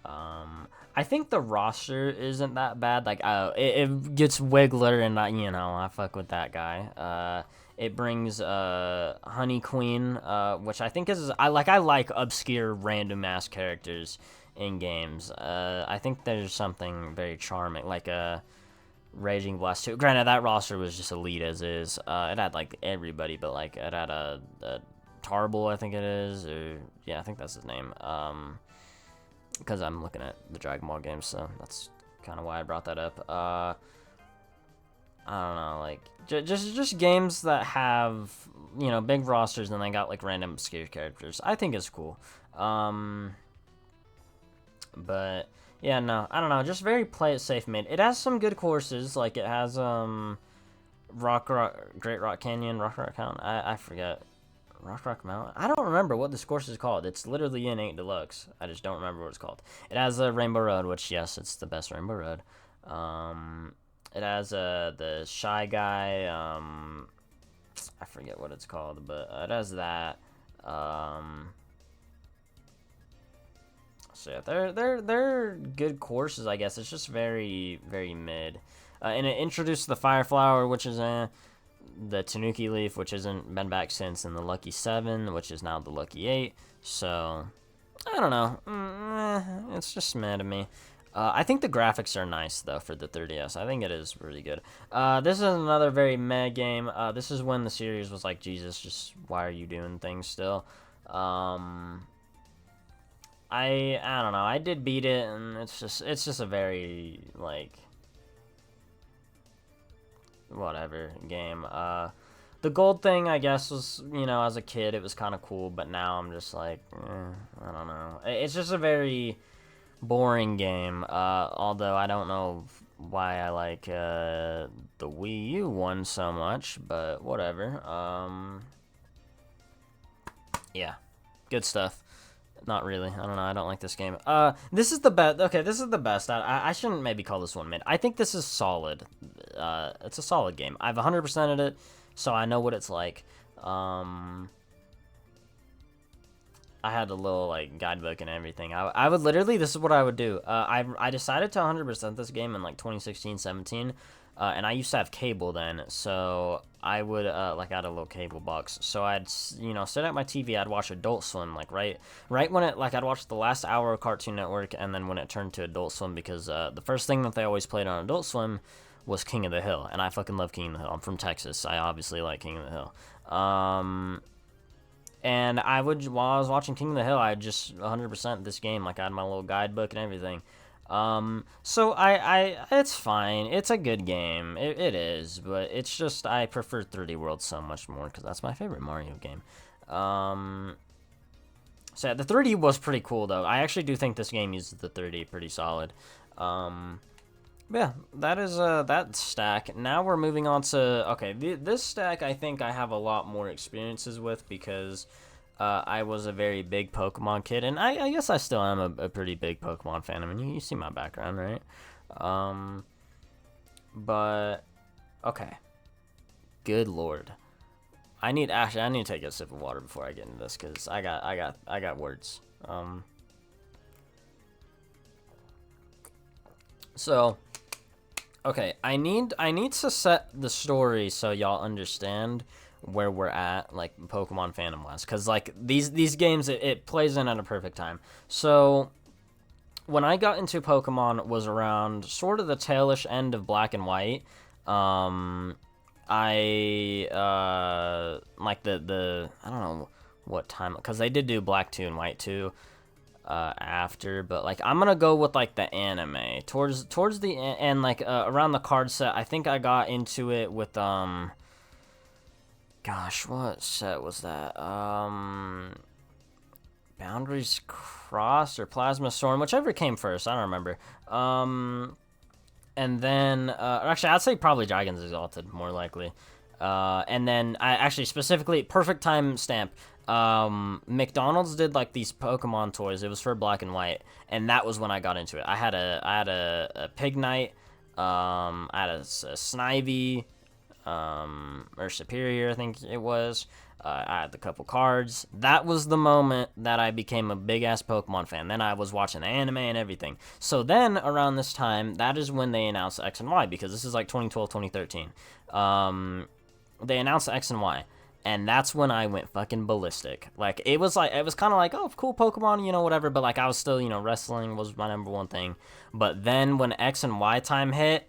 I think the roster isn't that bad. Like, it gets Wiggler, and I fuck with that guy. It brings Honey Queen, which I think is I like obscure random ass characters in games. I think there's something very charming, like Raging Blast 2. Granted, that roster was just elite as is. It had like everybody, but like it had a Tarble, I think it is, or yeah, I think that's his name. Because I'm looking at the Dragon Ball games, so that's kind of why I brought that up. I don't know, like just games that have big rosters and they got like random obscure characters. I think it's cool. But yeah, no, I don't know, just very play it safe mid. It has some good courses, like it has Great Rock Canyon, Rock Mountain. I forget. Rock Mountain? I don't remember what this course is called. It's literally in 8 Deluxe. I just don't remember what it's called. It has a Rainbow Road, which, yes, it's the best Rainbow Road. It has the Shy Guy. I forget what it's called, but it has that. So yeah, they're good courses, I guess. It's just very, very mid. And it introduced the Fire Flower, which is the Tanuki Leaf, which hasn't been back since, and the Lucky 7, which is now the Lucky 8. So, I don't know. It's just meh to me. I think the graphics are nice, though, for the 3DS. I think it is really good. This is another very meh game. This is when the series was like, Jesus, just why are you doing things still? I don't know. I did beat it, and it's just a very, like, whatever game. The gold thing, I guess, was, as a kid, it was kind of cool, but now I'm just like, I don't know. It's just a very boring game, although I don't know why I like the Wii U one so much, but whatever. Yeah, good stuff. Not really. I don't know. I don't like this game. This is the best. Okay, this is the best. I shouldn't maybe call this one mid. I think this is solid. It's a solid game. I've 100%ed it, so I know what it's like. I had a little like guidebook and everything. I would literally, this is what I would do. I decided to 100% this game in like 2016, 17. And I used to have cable then, so I would, like, I had a little cable box, so I'd, sit at my TV, I'd watch Adult Swim, like, right when it, like, I'd watch the last hour of Cartoon Network, and then when it turned to Adult Swim, because, the first thing that they always played on Adult Swim was King of the Hill, and I fucking love King of the Hill. I'm from Texas, I obviously like King of the Hill. And I would, while I was watching King of the Hill, I'd just 100% this game, like, I had my little guidebook and everything. So it's fine. It's a good game. It is, but it's just, I prefer 3D World so much more, because that's my favorite Mario game. So yeah, the 3D was pretty cool, though. I actually do think this game uses the 3D pretty solid. Yeah, that is, that stack. Now we're moving on to, okay, this stack I think I have a lot more experiences with, because I was a very big Pokemon kid, and I guess I still am a pretty big Pokemon fan. I mean, you see my background, right? But, okay. Good lord. I need to take a sip of water before I get into this, because I got words. So, okay, I need to set the story so y'all understand where we're at, like, Pokemon fandom wise, because like these games, it plays in at a perfect time. So when I got into Pokemon was around sort of the tailish end of Black and White. I like the I don't know what time, because they did do Black 2 and White 2 after, but like I'm gonna go with like the anime towards the end, like around the card set. I think I got into it with gosh, what set was that? Boundaries Cross or Plasma Storm, whichever came first, I don't remember. And then, actually, I'd say probably Dragons Exalted, more likely. And then I actually specifically perfect time stamp. McDonald's did like these Pokemon toys. It was for Black and White, and that was when I got into it. I had a Pignite, I had a Snivy, or Superior, I think it was. I had a couple cards. That was the moment that I became a big-ass Pokemon fan. Then I was watching the anime and everything. So then, around this time, that is when they announced X and Y, because this is like 2012, 2013. They announced X and Y, and that's when I went fucking ballistic. Like, it was kind of like, oh, cool Pokemon, you know, whatever, but like, I was still, you know, wrestling was my number one thing. But then when X and Y time hit,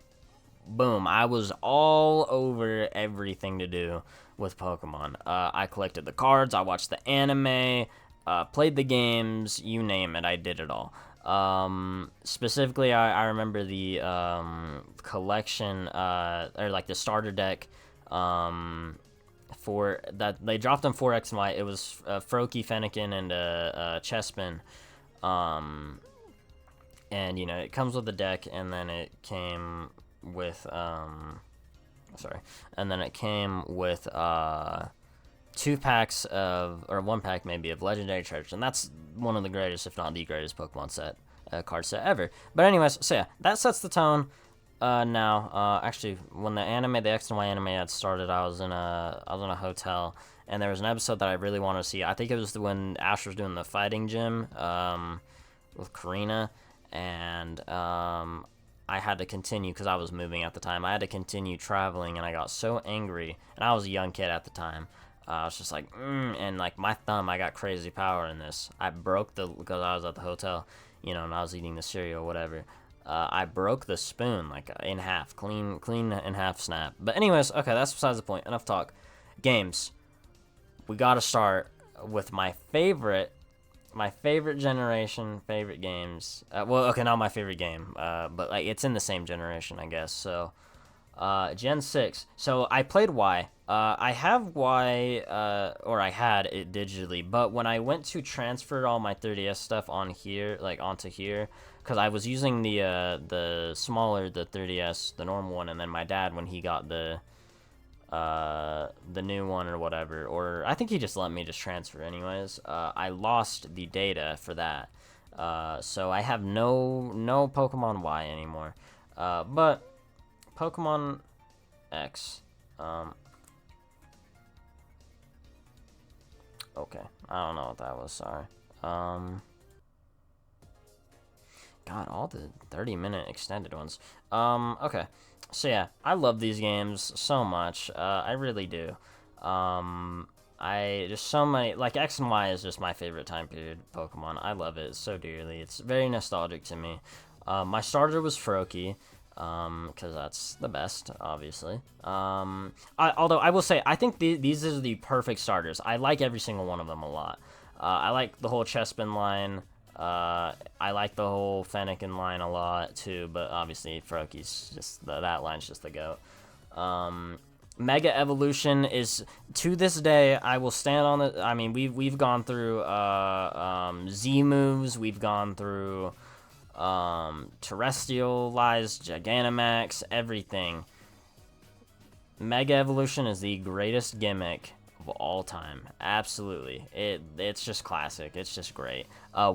boom, I was all over everything to do with Pokemon. I collected the cards, I watched the anime, played the games, you name it, I did it all. Specifically, I remember the collection, or like the starter deck, for that they dropped on 4X and Y. It was Froakie, Fennekin, and Chespin. And you know, it comes with the deck, and then it came with and then it came with 2 packs of, or 1 pack maybe, of legendary treasures, and that's one of the greatest, if not the greatest, Pokemon set, card set ever. But anyways, so yeah, that sets the tone. Now, actually, when the X and Y anime had started, I was in a hotel, and there was an episode that I really wanted to see. I think it was when Ash was doing the fighting gym, with Karina, and I had to continue, because I was moving at the time. I had to continue traveling, and I got so angry, and I was a young kid at the time. I was just like, and like my thumb, I got crazy power in this. I broke because I was at the hotel, you know, and I was eating the cereal, whatever. I broke the spoon, like, in half, clean in half snap. But anyways, okay, that's besides the point. Enough talk. Games. We gotta start with my favorite generation, favorite games. Well, okay, not my favorite game, but like it's in the same generation, I guess. So, Gen 6. So I played Y. I have Y, or I had it digitally, but when I went to transfer all my 3DS stuff on here, like onto here, because I was using the smaller, the 3DS, the normal one, and then my dad, when he got the new one or whatever, or I think he just let me just transfer anyways, I lost the data for that, so I have no Pokemon Y anymore, but Pokemon X, okay, I don't know what that was, sorry, God, all the 30-minute extended ones. Okay. So yeah, I love these games so much. I really do. Just so many, like X and Y is just my favorite time period Pokemon. I love it so dearly. It's very nostalgic to me. My starter was Froakie, because that's the best, obviously. Although I will say, I think these are the perfect starters. I like every single one of them a lot. I like the whole Chespin line. I like the whole Fennekin line a lot too, but obviously Froakie's just that line's just the goat. Mega Evolution is, to this day, I will stand on it. I mean, we've gone through Z moves, we've gone through Terrestrialized, Gigantamax, everything. Mega Evolution is the greatest gimmick of all time. Absolutely. It's just classic. It's just great. Oh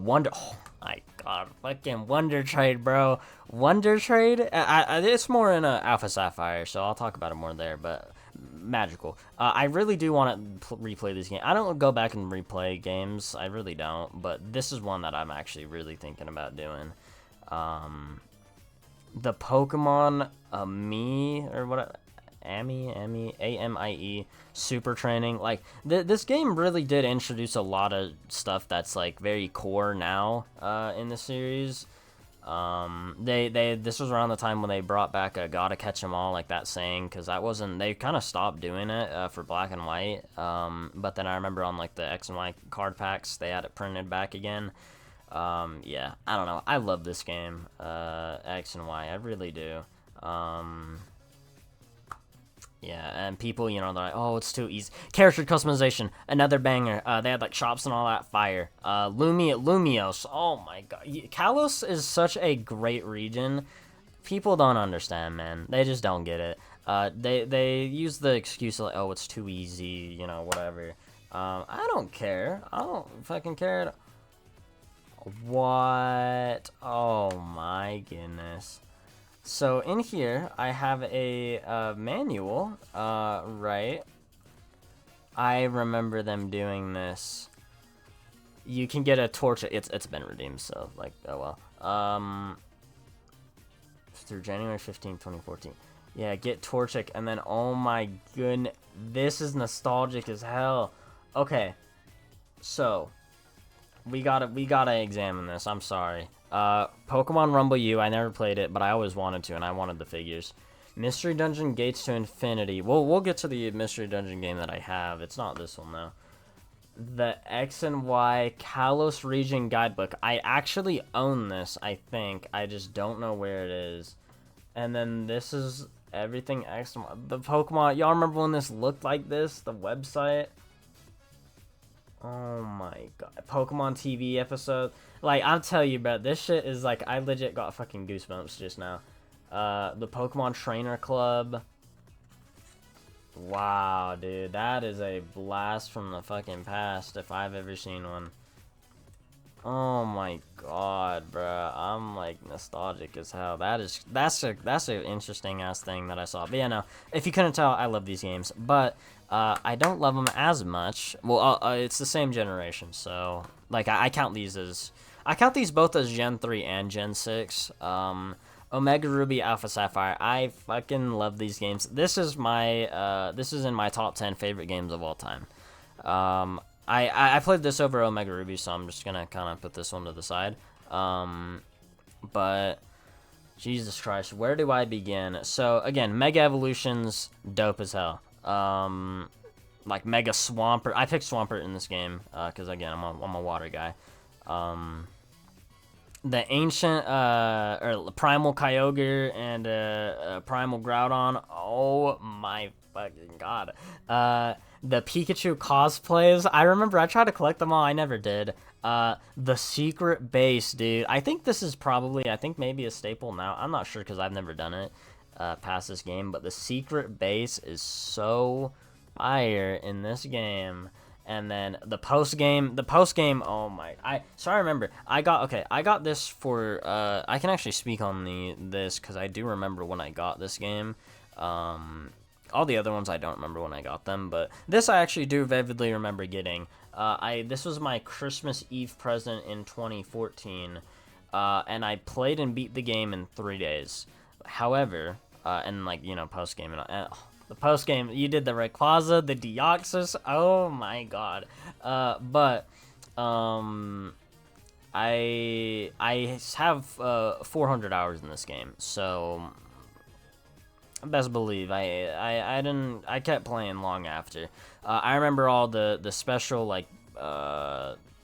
my god, fucking Wonder Trade, bro. Wonder Trade, it's more in Alpha Sapphire, so I'll talk about it more there, but magical. I really do want to replay this game. I don't go back and replay games, I really don't, but this is one that I'm actually really thinking about doing. The Pokemon AMIE super training, like this game really did introduce a lot of stuff that's like very core now in the series. This was around the time when they brought back a gotta catch 'em all, like that saying, because that wasn't, they kind of stopped doing it for Black and White, but then I remember on like the X and Y card packs they had it printed back again. Yeah, I don't know, I love this game, X and Y, I really do. Yeah, and people, you know, they're like, oh, it's too easy. Character customization, another banger. They had, like, shops and all that fire. Lumios, oh my god. Kalos is such a great region. People don't understand, man. They just don't get it. They use the excuse like, oh, it's too easy, you know, whatever. I don't care. I don't fucking care. What? Oh my goodness. So in here, I have a manual, right? I remember them doing this. You can get a torch. It's been redeemed, so like, oh well. Through January 15th, 2014. Yeah, get Torchic, and then oh my goodness, this is nostalgic as hell. Okay, so we gotta examine this. I'm sorry. Pokemon Rumble U. I never played it, but I always wanted to, and I wanted the figures. Mystery Dungeon Gates to Infinity. We'll get to the Mystery Dungeon game that I have. It's not this one though. The X and Y Kalos Region Guidebook. I actually own this, I think. I just don't know where it is. And then this is everything X and Y. The Pokemon. Y'all remember when this looked like this? The website? Oh my god. Pokemon TV episode. Like, I'll tell you, bro. This shit is like, I legit got fucking goosebumps just now. The Pokemon Trainer Club. Wow, dude, that is a blast from the fucking past if I've ever seen one. Oh my god, bruh. I'm like nostalgic as hell. That's an interesting ass thing that I saw. But yeah, no, if you couldn't tell, I love these games, but I don't love them as much. Well, it's the same generation, so like I count these both as Gen 3 and Gen 6. Omega Ruby, Alpha Sapphire. I fucking love these games. This is in my top 10 favorite games of all time. I played this over Omega Ruby, so I'm just gonna kind of put this one to the side. But Jesus Christ, where do I begin? So again, Mega Evolution's dope as hell. Like Mega Swampert. I picked Swampert in this game because again, I'm a water guy. The ancient or primal Kyogre and primal Groudon. Oh my fucking god. The Pikachu cosplays. I remember I tried to collect them all. I never did. The secret base, dude. I think this is probably, I think maybe a staple now. I'm not sure because I've never done it past this game. But the secret base is so fire in this game. And then the post game, oh my, I remember, I got this for, I can actually speak on this, because I do remember when I got this game. All the other ones I don't remember when I got them, but this I actually do vividly remember getting. This was my Christmas Eve present in 2014, and I played and beat the game in 3 days. However, and like, you know, post game and the post game, you did the Rayquaza, the Deoxys. Oh my god. I have 400 hours in this game, so best believe I kept playing long after. I remember all the special like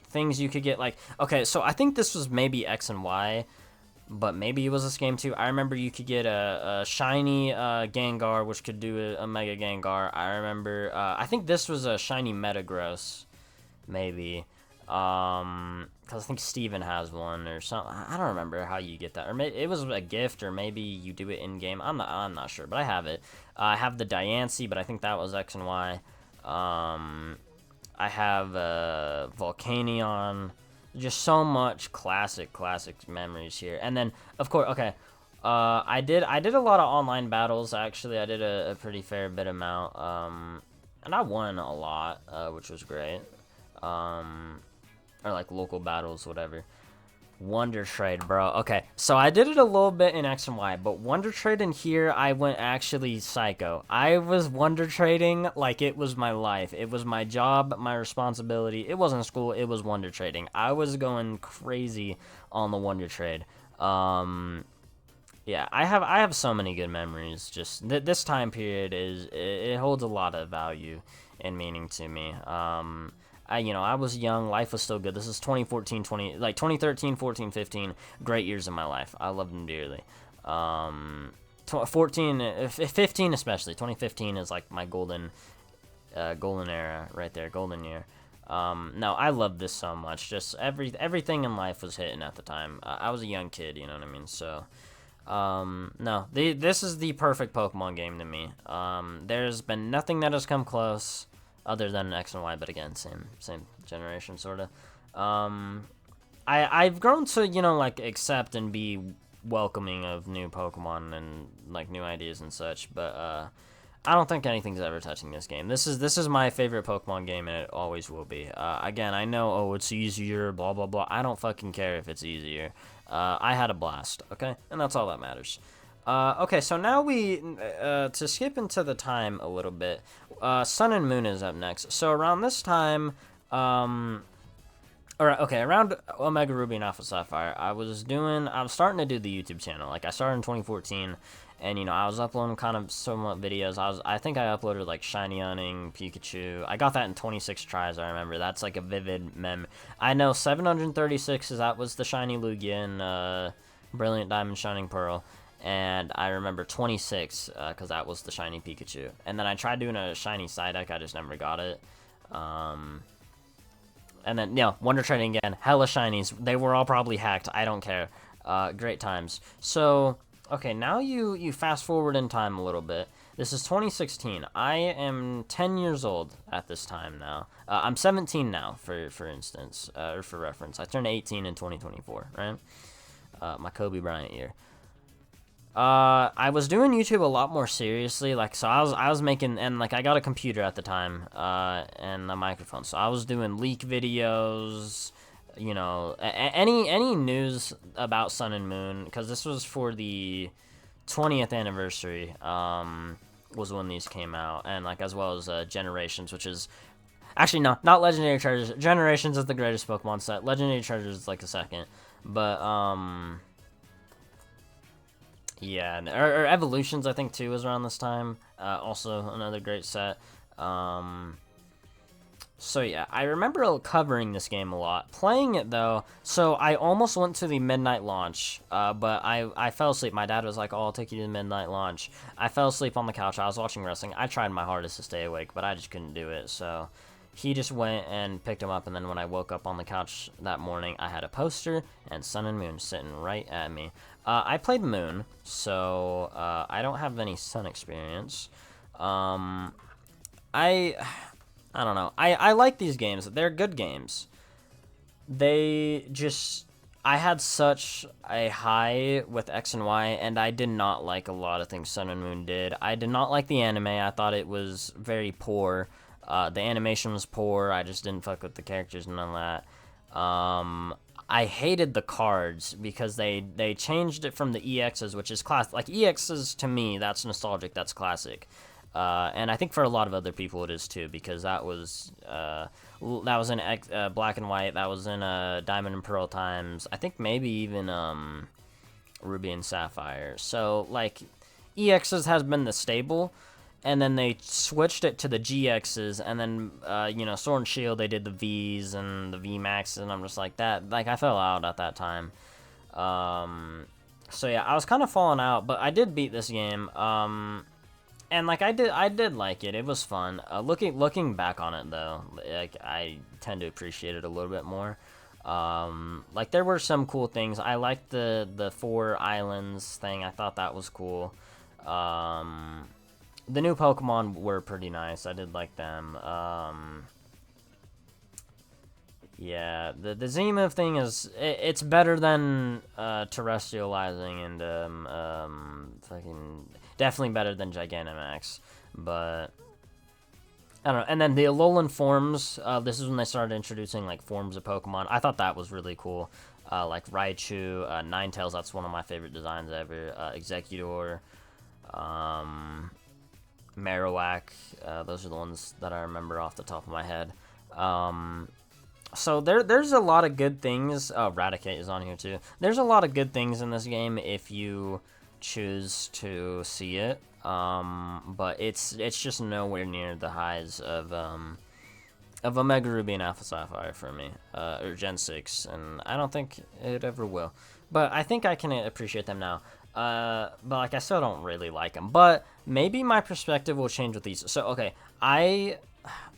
things you could get. Like, okay, so I think this was maybe X and Y. But maybe it was this game too. I remember you could get a shiny Gengar, which could do a Mega Gengar. I remember, I think this was a shiny Metagross, maybe. Because I think Steven has one or something. I don't remember how you get that. Or maybe it was a gift, or maybe you do it in game. I'm not sure, but I have it. I have the Diancie, but I think that was X and Y. I have Volcanion. Just so much classic memories here. And then, of course, okay, I did a lot of online battles, actually. I did a pretty fair bit amount, and I won a lot, which was great, or like local battles, whatever. Wonder Trade, bro. Okay, so I did it a little bit in X and Y, but Wonder Trade in here, I went actually psycho. I was Wonder Trading like it was my life. It was my job, my responsibility. It wasn't school, it was Wonder Trading. I was going crazy on the Wonder Trade. Yeah, I have so many good memories. Just this time period it holds a lot of value and meaning to me. I was young, life was still good. This is 2014, 2013, 14, 15, great years of my life. I loved them dearly. 15 especially. 2015 is like my golden era right there, golden year. No, I love this so much. Just everything in life was hitting at the time. I was a young kid, you know what I mean? So, No, this is the perfect Pokemon game to me. There's been nothing that has come close, other than X and Y, but again, same generation, sort of. I've grown to, like, accept and be welcoming of new Pokemon and, like, new ideas and such, but, I don't think anything's ever touching this game. This is my favorite Pokemon game, and it always will be. Again, I know, oh, it's easier, blah, blah, blah. I don't fucking care if it's easier. I had a blast, okay? And that's all that matters. Okay, so now to skip into the time a little bit, Sun and Moon is up next. So around this time, around Omega Ruby and Alpha Sapphire, I was starting to do the YouTube channel. Like, I started in 2014, and, I was uploading kind of somewhat videos. I think I uploaded, like, Shiny Hunting, Pikachu. I got that in 26 tries, I remember. That's, like, a vivid mem. I know 736, that was the Shiny Lugia and, Brilliant Diamond Shining Pearl. And I remember 26, because that was the Shiny Pikachu. And then I tried doing a Shiny Psyduck, I just never got it. And then, Wonder Trading again, hella shinies. They were all probably hacked. I don't care. Great times. So, okay, now you fast forward in time a little bit. This is 2016. I am 10 years old at this time now. I'm 17 now, for instance, or for reference. I turned 18 in 2024, right? My Kobe Bryant year. I was doing YouTube a lot more seriously, like, so I was making, and, like, I got a computer at the time, and a microphone, so I was doing leak videos, any news about Sun and Moon, because this was for the 20th anniversary, was when these came out, and, like, as well as, Generations, which is, actually, no, not Legendary Treasures. Generations is the greatest Pokemon set, Legendary Treasures is, like, a second, but, yeah, or Evolutions, I think, too, was around this time. Also, another great set. So, yeah, I remember covering this game a lot. Playing it, though, so I almost went to the midnight launch, but I fell asleep. My dad was like, oh, I'll take you to the midnight launch. I fell asleep on the couch. I was watching wrestling. I tried my hardest to stay awake, but I just couldn't do it, so he just went and picked him up, and then when I woke up on the couch that morning, I had a poster and Sun and Moon sitting right at me. I played Moon, so I don't have any Sun experience. I don't know. I like these games. They're good games. I had such a high with X and Y, and I did not like a lot of things Sun and Moon did. I did not like the anime. I thought it was very poor. The animation was poor. I just didn't fuck with the characters and none of that. I hated the cards because they changed it from the EXs, which is classic. Like, EXs, to me, that's nostalgic, that's classic. And I think for a lot of other people it is too, because that was in Black and White, that was in Diamond and Pearl times, I think maybe even Ruby and Sapphire. So, like, EXs has been the staple, and then they switched it to the GXs, and then, Sword and Shield, they did the Vs and the VMAXs, and I'm just like, I fell out at that time. So yeah, I was kind of falling out, but I did beat this game, and, like, I did like it. It was fun. Looking back on it, though, like, I tend to appreciate it a little bit more. Like, there were some cool things. I liked the 4 islands thing. I thought that was cool. The new Pokemon were pretty nice. I did like them. Yeah, the Z-move thing it's better than terrestrializing, and definitely better than Gigantamax, but I don't know. And then the Alolan forms, this is when they started introducing, like, forms of Pokemon. I thought that was really cool. Like Raichu, Ninetales, that's one of my favorite designs ever. Executor, Marowak, those are the ones that I remember off the top of my head. So there's a lot of good things. Oh, Raticate is on here too. There's a lot of good things in this game if you choose to see it. But it's just nowhere near the highs of Omega Ruby and Alpha Sapphire for me, or Gen 6, and I don't think it ever will. But I think I can appreciate them now. But like I still don't really like them. But maybe my perspective will change with these. So okay,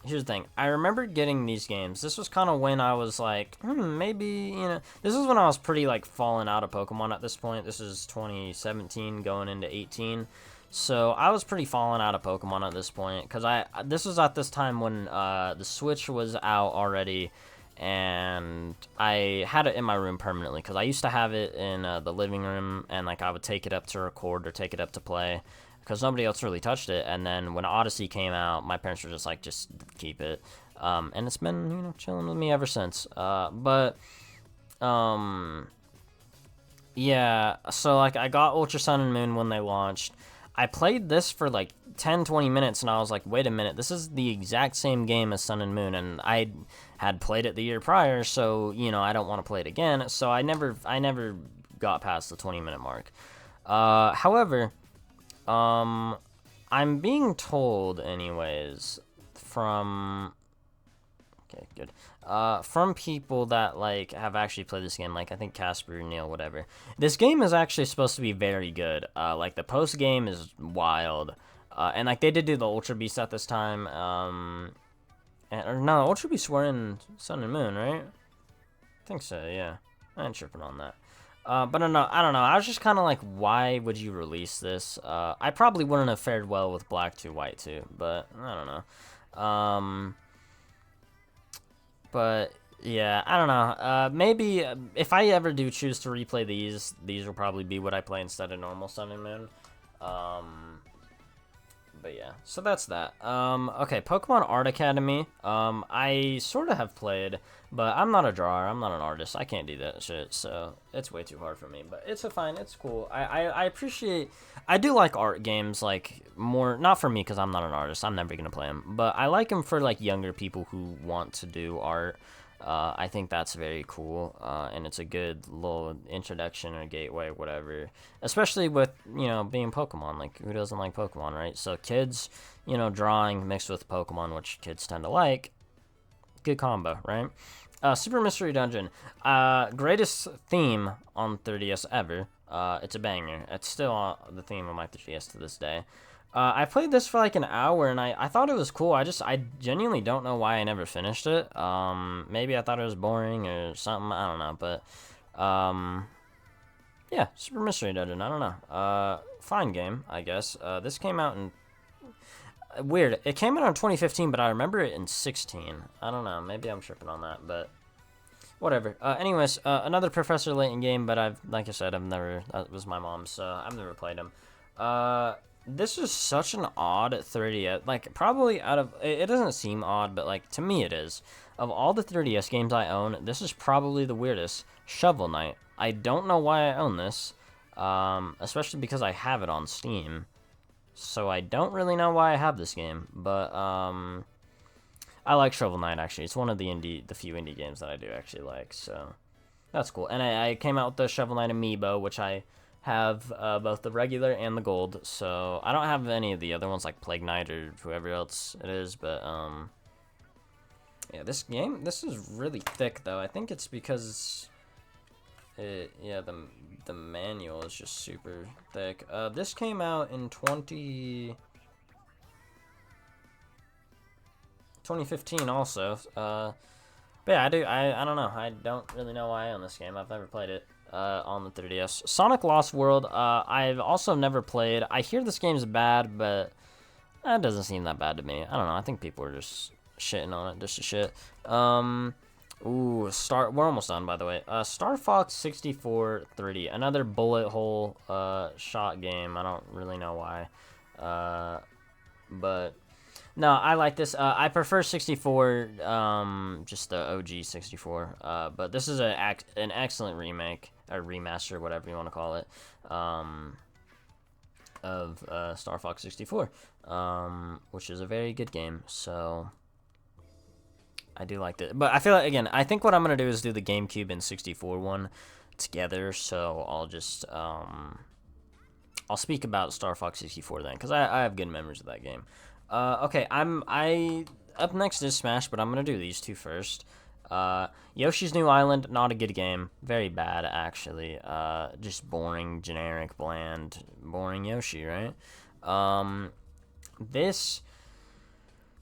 here's the thing. I remember getting these games. This was kind of when I was like, maybe, you know, this is when I was pretty like falling out of Pokemon at this point. This is 2017 going into 18. So I was pretty falling out of Pokemon at this point because this was at this time when the Switch was out already, and I had it in my room permanently because I used to have it in the living room, and like I would take it up to record or take it up to play because nobody else really touched it. And then when Odyssey came out, my parents were just like, just keep it, and it's been, you know, chilling with me ever since. Yeah, so like I got Ultra Sun and Moon when they launched. I played this for like 10-20 minutes, and I was like, wait a minute, this is the exact same game as Sun and Moon, and I had played it the year prior, so, you know, I don't want to play it again. So I never got past the 20-minute mark. However, I'm being told anyways from okay, good. From people that like have actually played this game, like I think Casper, Neil, whatever. This game is actually supposed to be very good. Like the post game is wild. And like they did do the Ultra Beast at this time. Or no, Ultra Beasts were in Sun and Moon, right? I think so, yeah. I ain't tripping on that. But I don't know. I was just kind of like, why would you release this? I probably wouldn't have fared well with Black 2, White 2, but I don't know. But yeah, I don't know. Maybe if I ever do choose to replay these will probably be what I play instead of normal Sun and Moon. But yeah, so that's that. Okay, Pokemon Art Academy. I sort of have played, but I'm not a drawer. I'm not an artist. I can't do that shit, so it's way too hard for me. But it's fine. It's cool. I appreciate. I do like art games, like more. Not for me because I'm not an artist. I'm never gonna play them. But I like them for like younger people who want to do art. I think that's very cool, and it's a good little introduction or gateway, whatever. Especially with, you know, being Pokemon. Like, who doesn't like Pokemon, right? So kids, you know, drawing mixed with Pokemon, which kids tend to like. Good combo, right? Super Mystery Dungeon. Greatest theme on 3DS ever. It's a banger. It's still the theme of my 3DS to this day. I played this for like an hour, and I thought it was cool. I genuinely don't know why I never finished it. Maybe I thought it was boring or something. I don't know, but yeah, Super Mystery Dungeon. I don't know. Fine game, I guess. This came out in weird. It came out in 2015, but I remember it in 16. I don't know. Maybe I'm tripping on that, but whatever. Anyways, another Professor Layton game, but like I said, that was my mom's, so I've never played him. This is such an odd 3DS, like, probably out of, it doesn't seem odd, but, like, to me it is. Of all the 3DS games I own, this is probably the weirdest. Shovel Knight. I don't know why I own this, especially because I have it on Steam. So I don't really know why I have this game, but, I like Shovel Knight, actually. It's one of the few indie games that I do actually like, so that's cool. And I came out with the Shovel Knight amiibo, which I have both the regular and the gold, so I don't have any of the other ones like Plague Knight or whoever else it is, but yeah, this is really thick though. I think it's because the manual is just super thick. This came out in 2015 also. But yeah, I don't know. I don't really know why I own this game. I've never played it. On the 3DS. Sonic Lost World, I've also never played. I hear this game's bad, but it doesn't seem that bad to me. I don't know. I think people are just shitting on it, just to shit. We're almost done, by the way. Star Fox 64 3D, another bullet hole shot game. I don't really know why, but no, I like this. I prefer 64, just the OG 64. But this is an excellent remake, or remaster, whatever you want to call it, of Star Fox 64, which is a very good game. So I do like it. But I feel like, again, I think what I'm gonna do is do the GameCube and 64 one together. So I'll just I'll speak about Star Fox 64 then, because I have good memories of that game. Okay, up next is Smash, but I'm gonna do these two first. Yoshi's New Island, not a good game. Very bad, actually. Just boring, generic, bland, boring Yoshi, right? This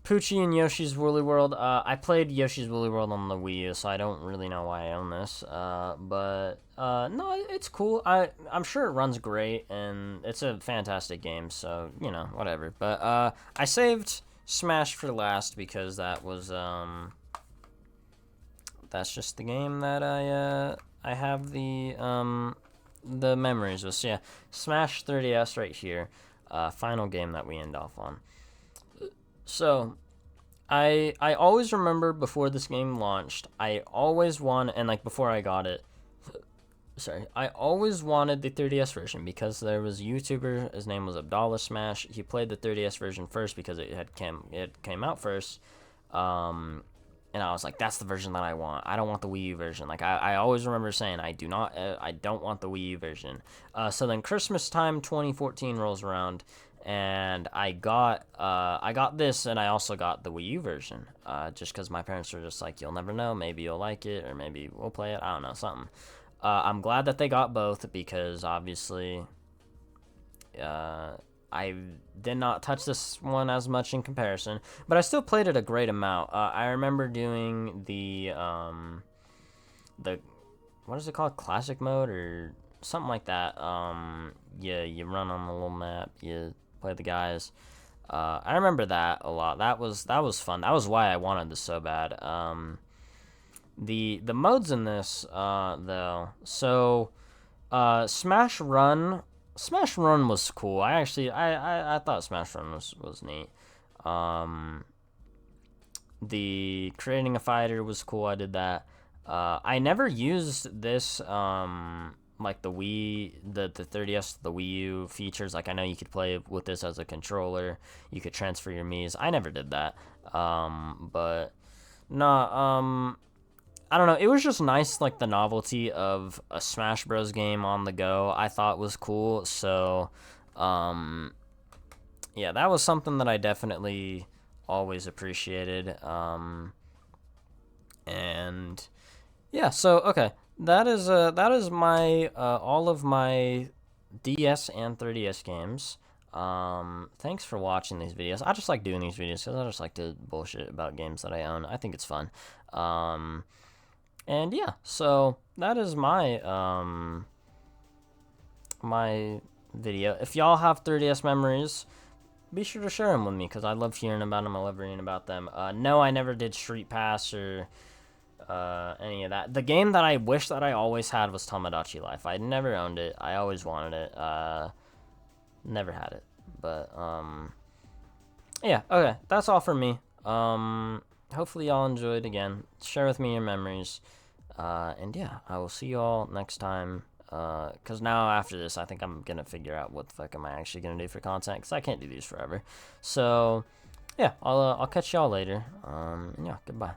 Poochie and Yoshi's Woolly World. I played Yoshi's Woolly World on the Wii U, so I don't really know why I own this. But no, it's cool. I'm sure it runs great, and it's a fantastic game. So you know, whatever. But I saved Smash for last because that was that's just the game that I have the memories with. So yeah, Smash 3DS right here. Final game that we end off on. So, I always remember before this game launched, I always wanted, and like before I got it, sorry, I always wanted the 3DS version because there was a YouTuber, his name was Abdallah Smash. He played the 3DS version first because it came out first. And I was like, that's the version that I want. I don't want the Wii U version. Like I always remember saying, I don't want the Wii U version. So then Christmas time 2014 rolls around, and I got this, and I also got the Wii U version. Just because my parents were just like, you'll never know, maybe you'll like it, or maybe we'll play it. I don't know, something. I'm glad that they got both because obviously, I did not touch this one as much in comparison, but I still played it a great amount. I remember doing the what is it called, classic mode or something like that. Yeah, you run on the little map, you play the guys. I remember that a lot. That was fun. That was why I wanted this so bad. The modes in this though, so Smash Run was cool. I thought Smash Run was neat. The creating a fighter was cool. I did that. I never used this like the 3DS, the Wii U features. Like I know you could play with this as a controller. You could transfer your Miis. I never did that. But no, I don't know. It was just nice, like the novelty of a Smash Bros. Game on the go. I thought was cool. So, yeah, that was something that I definitely always appreciated. And yeah, so okay, that is my all of my DS and 3DS games. Thanks for watching these videos. I just like doing these videos because I just like to bullshit about games that I own. I think it's fun. And yeah, so that is my my video. If y'all have 3DS memories, be sure to share them with me because I love hearing about them. I love reading about them. No, I never did Street Pass or any of that. The game that I wish that I always had was Tomodachi Life. I never owned it. I always wanted it. Never had it. But yeah, okay, that's all for me. Hopefully y'all enjoyed. Again, share with me your memories. And yeah, I will see y'all next time. Because now after this, I think I'm going to figure out what the fuck am I actually going to do for content. Because I can't do these forever. So, yeah, I'll catch y'all later. And yeah, goodbye.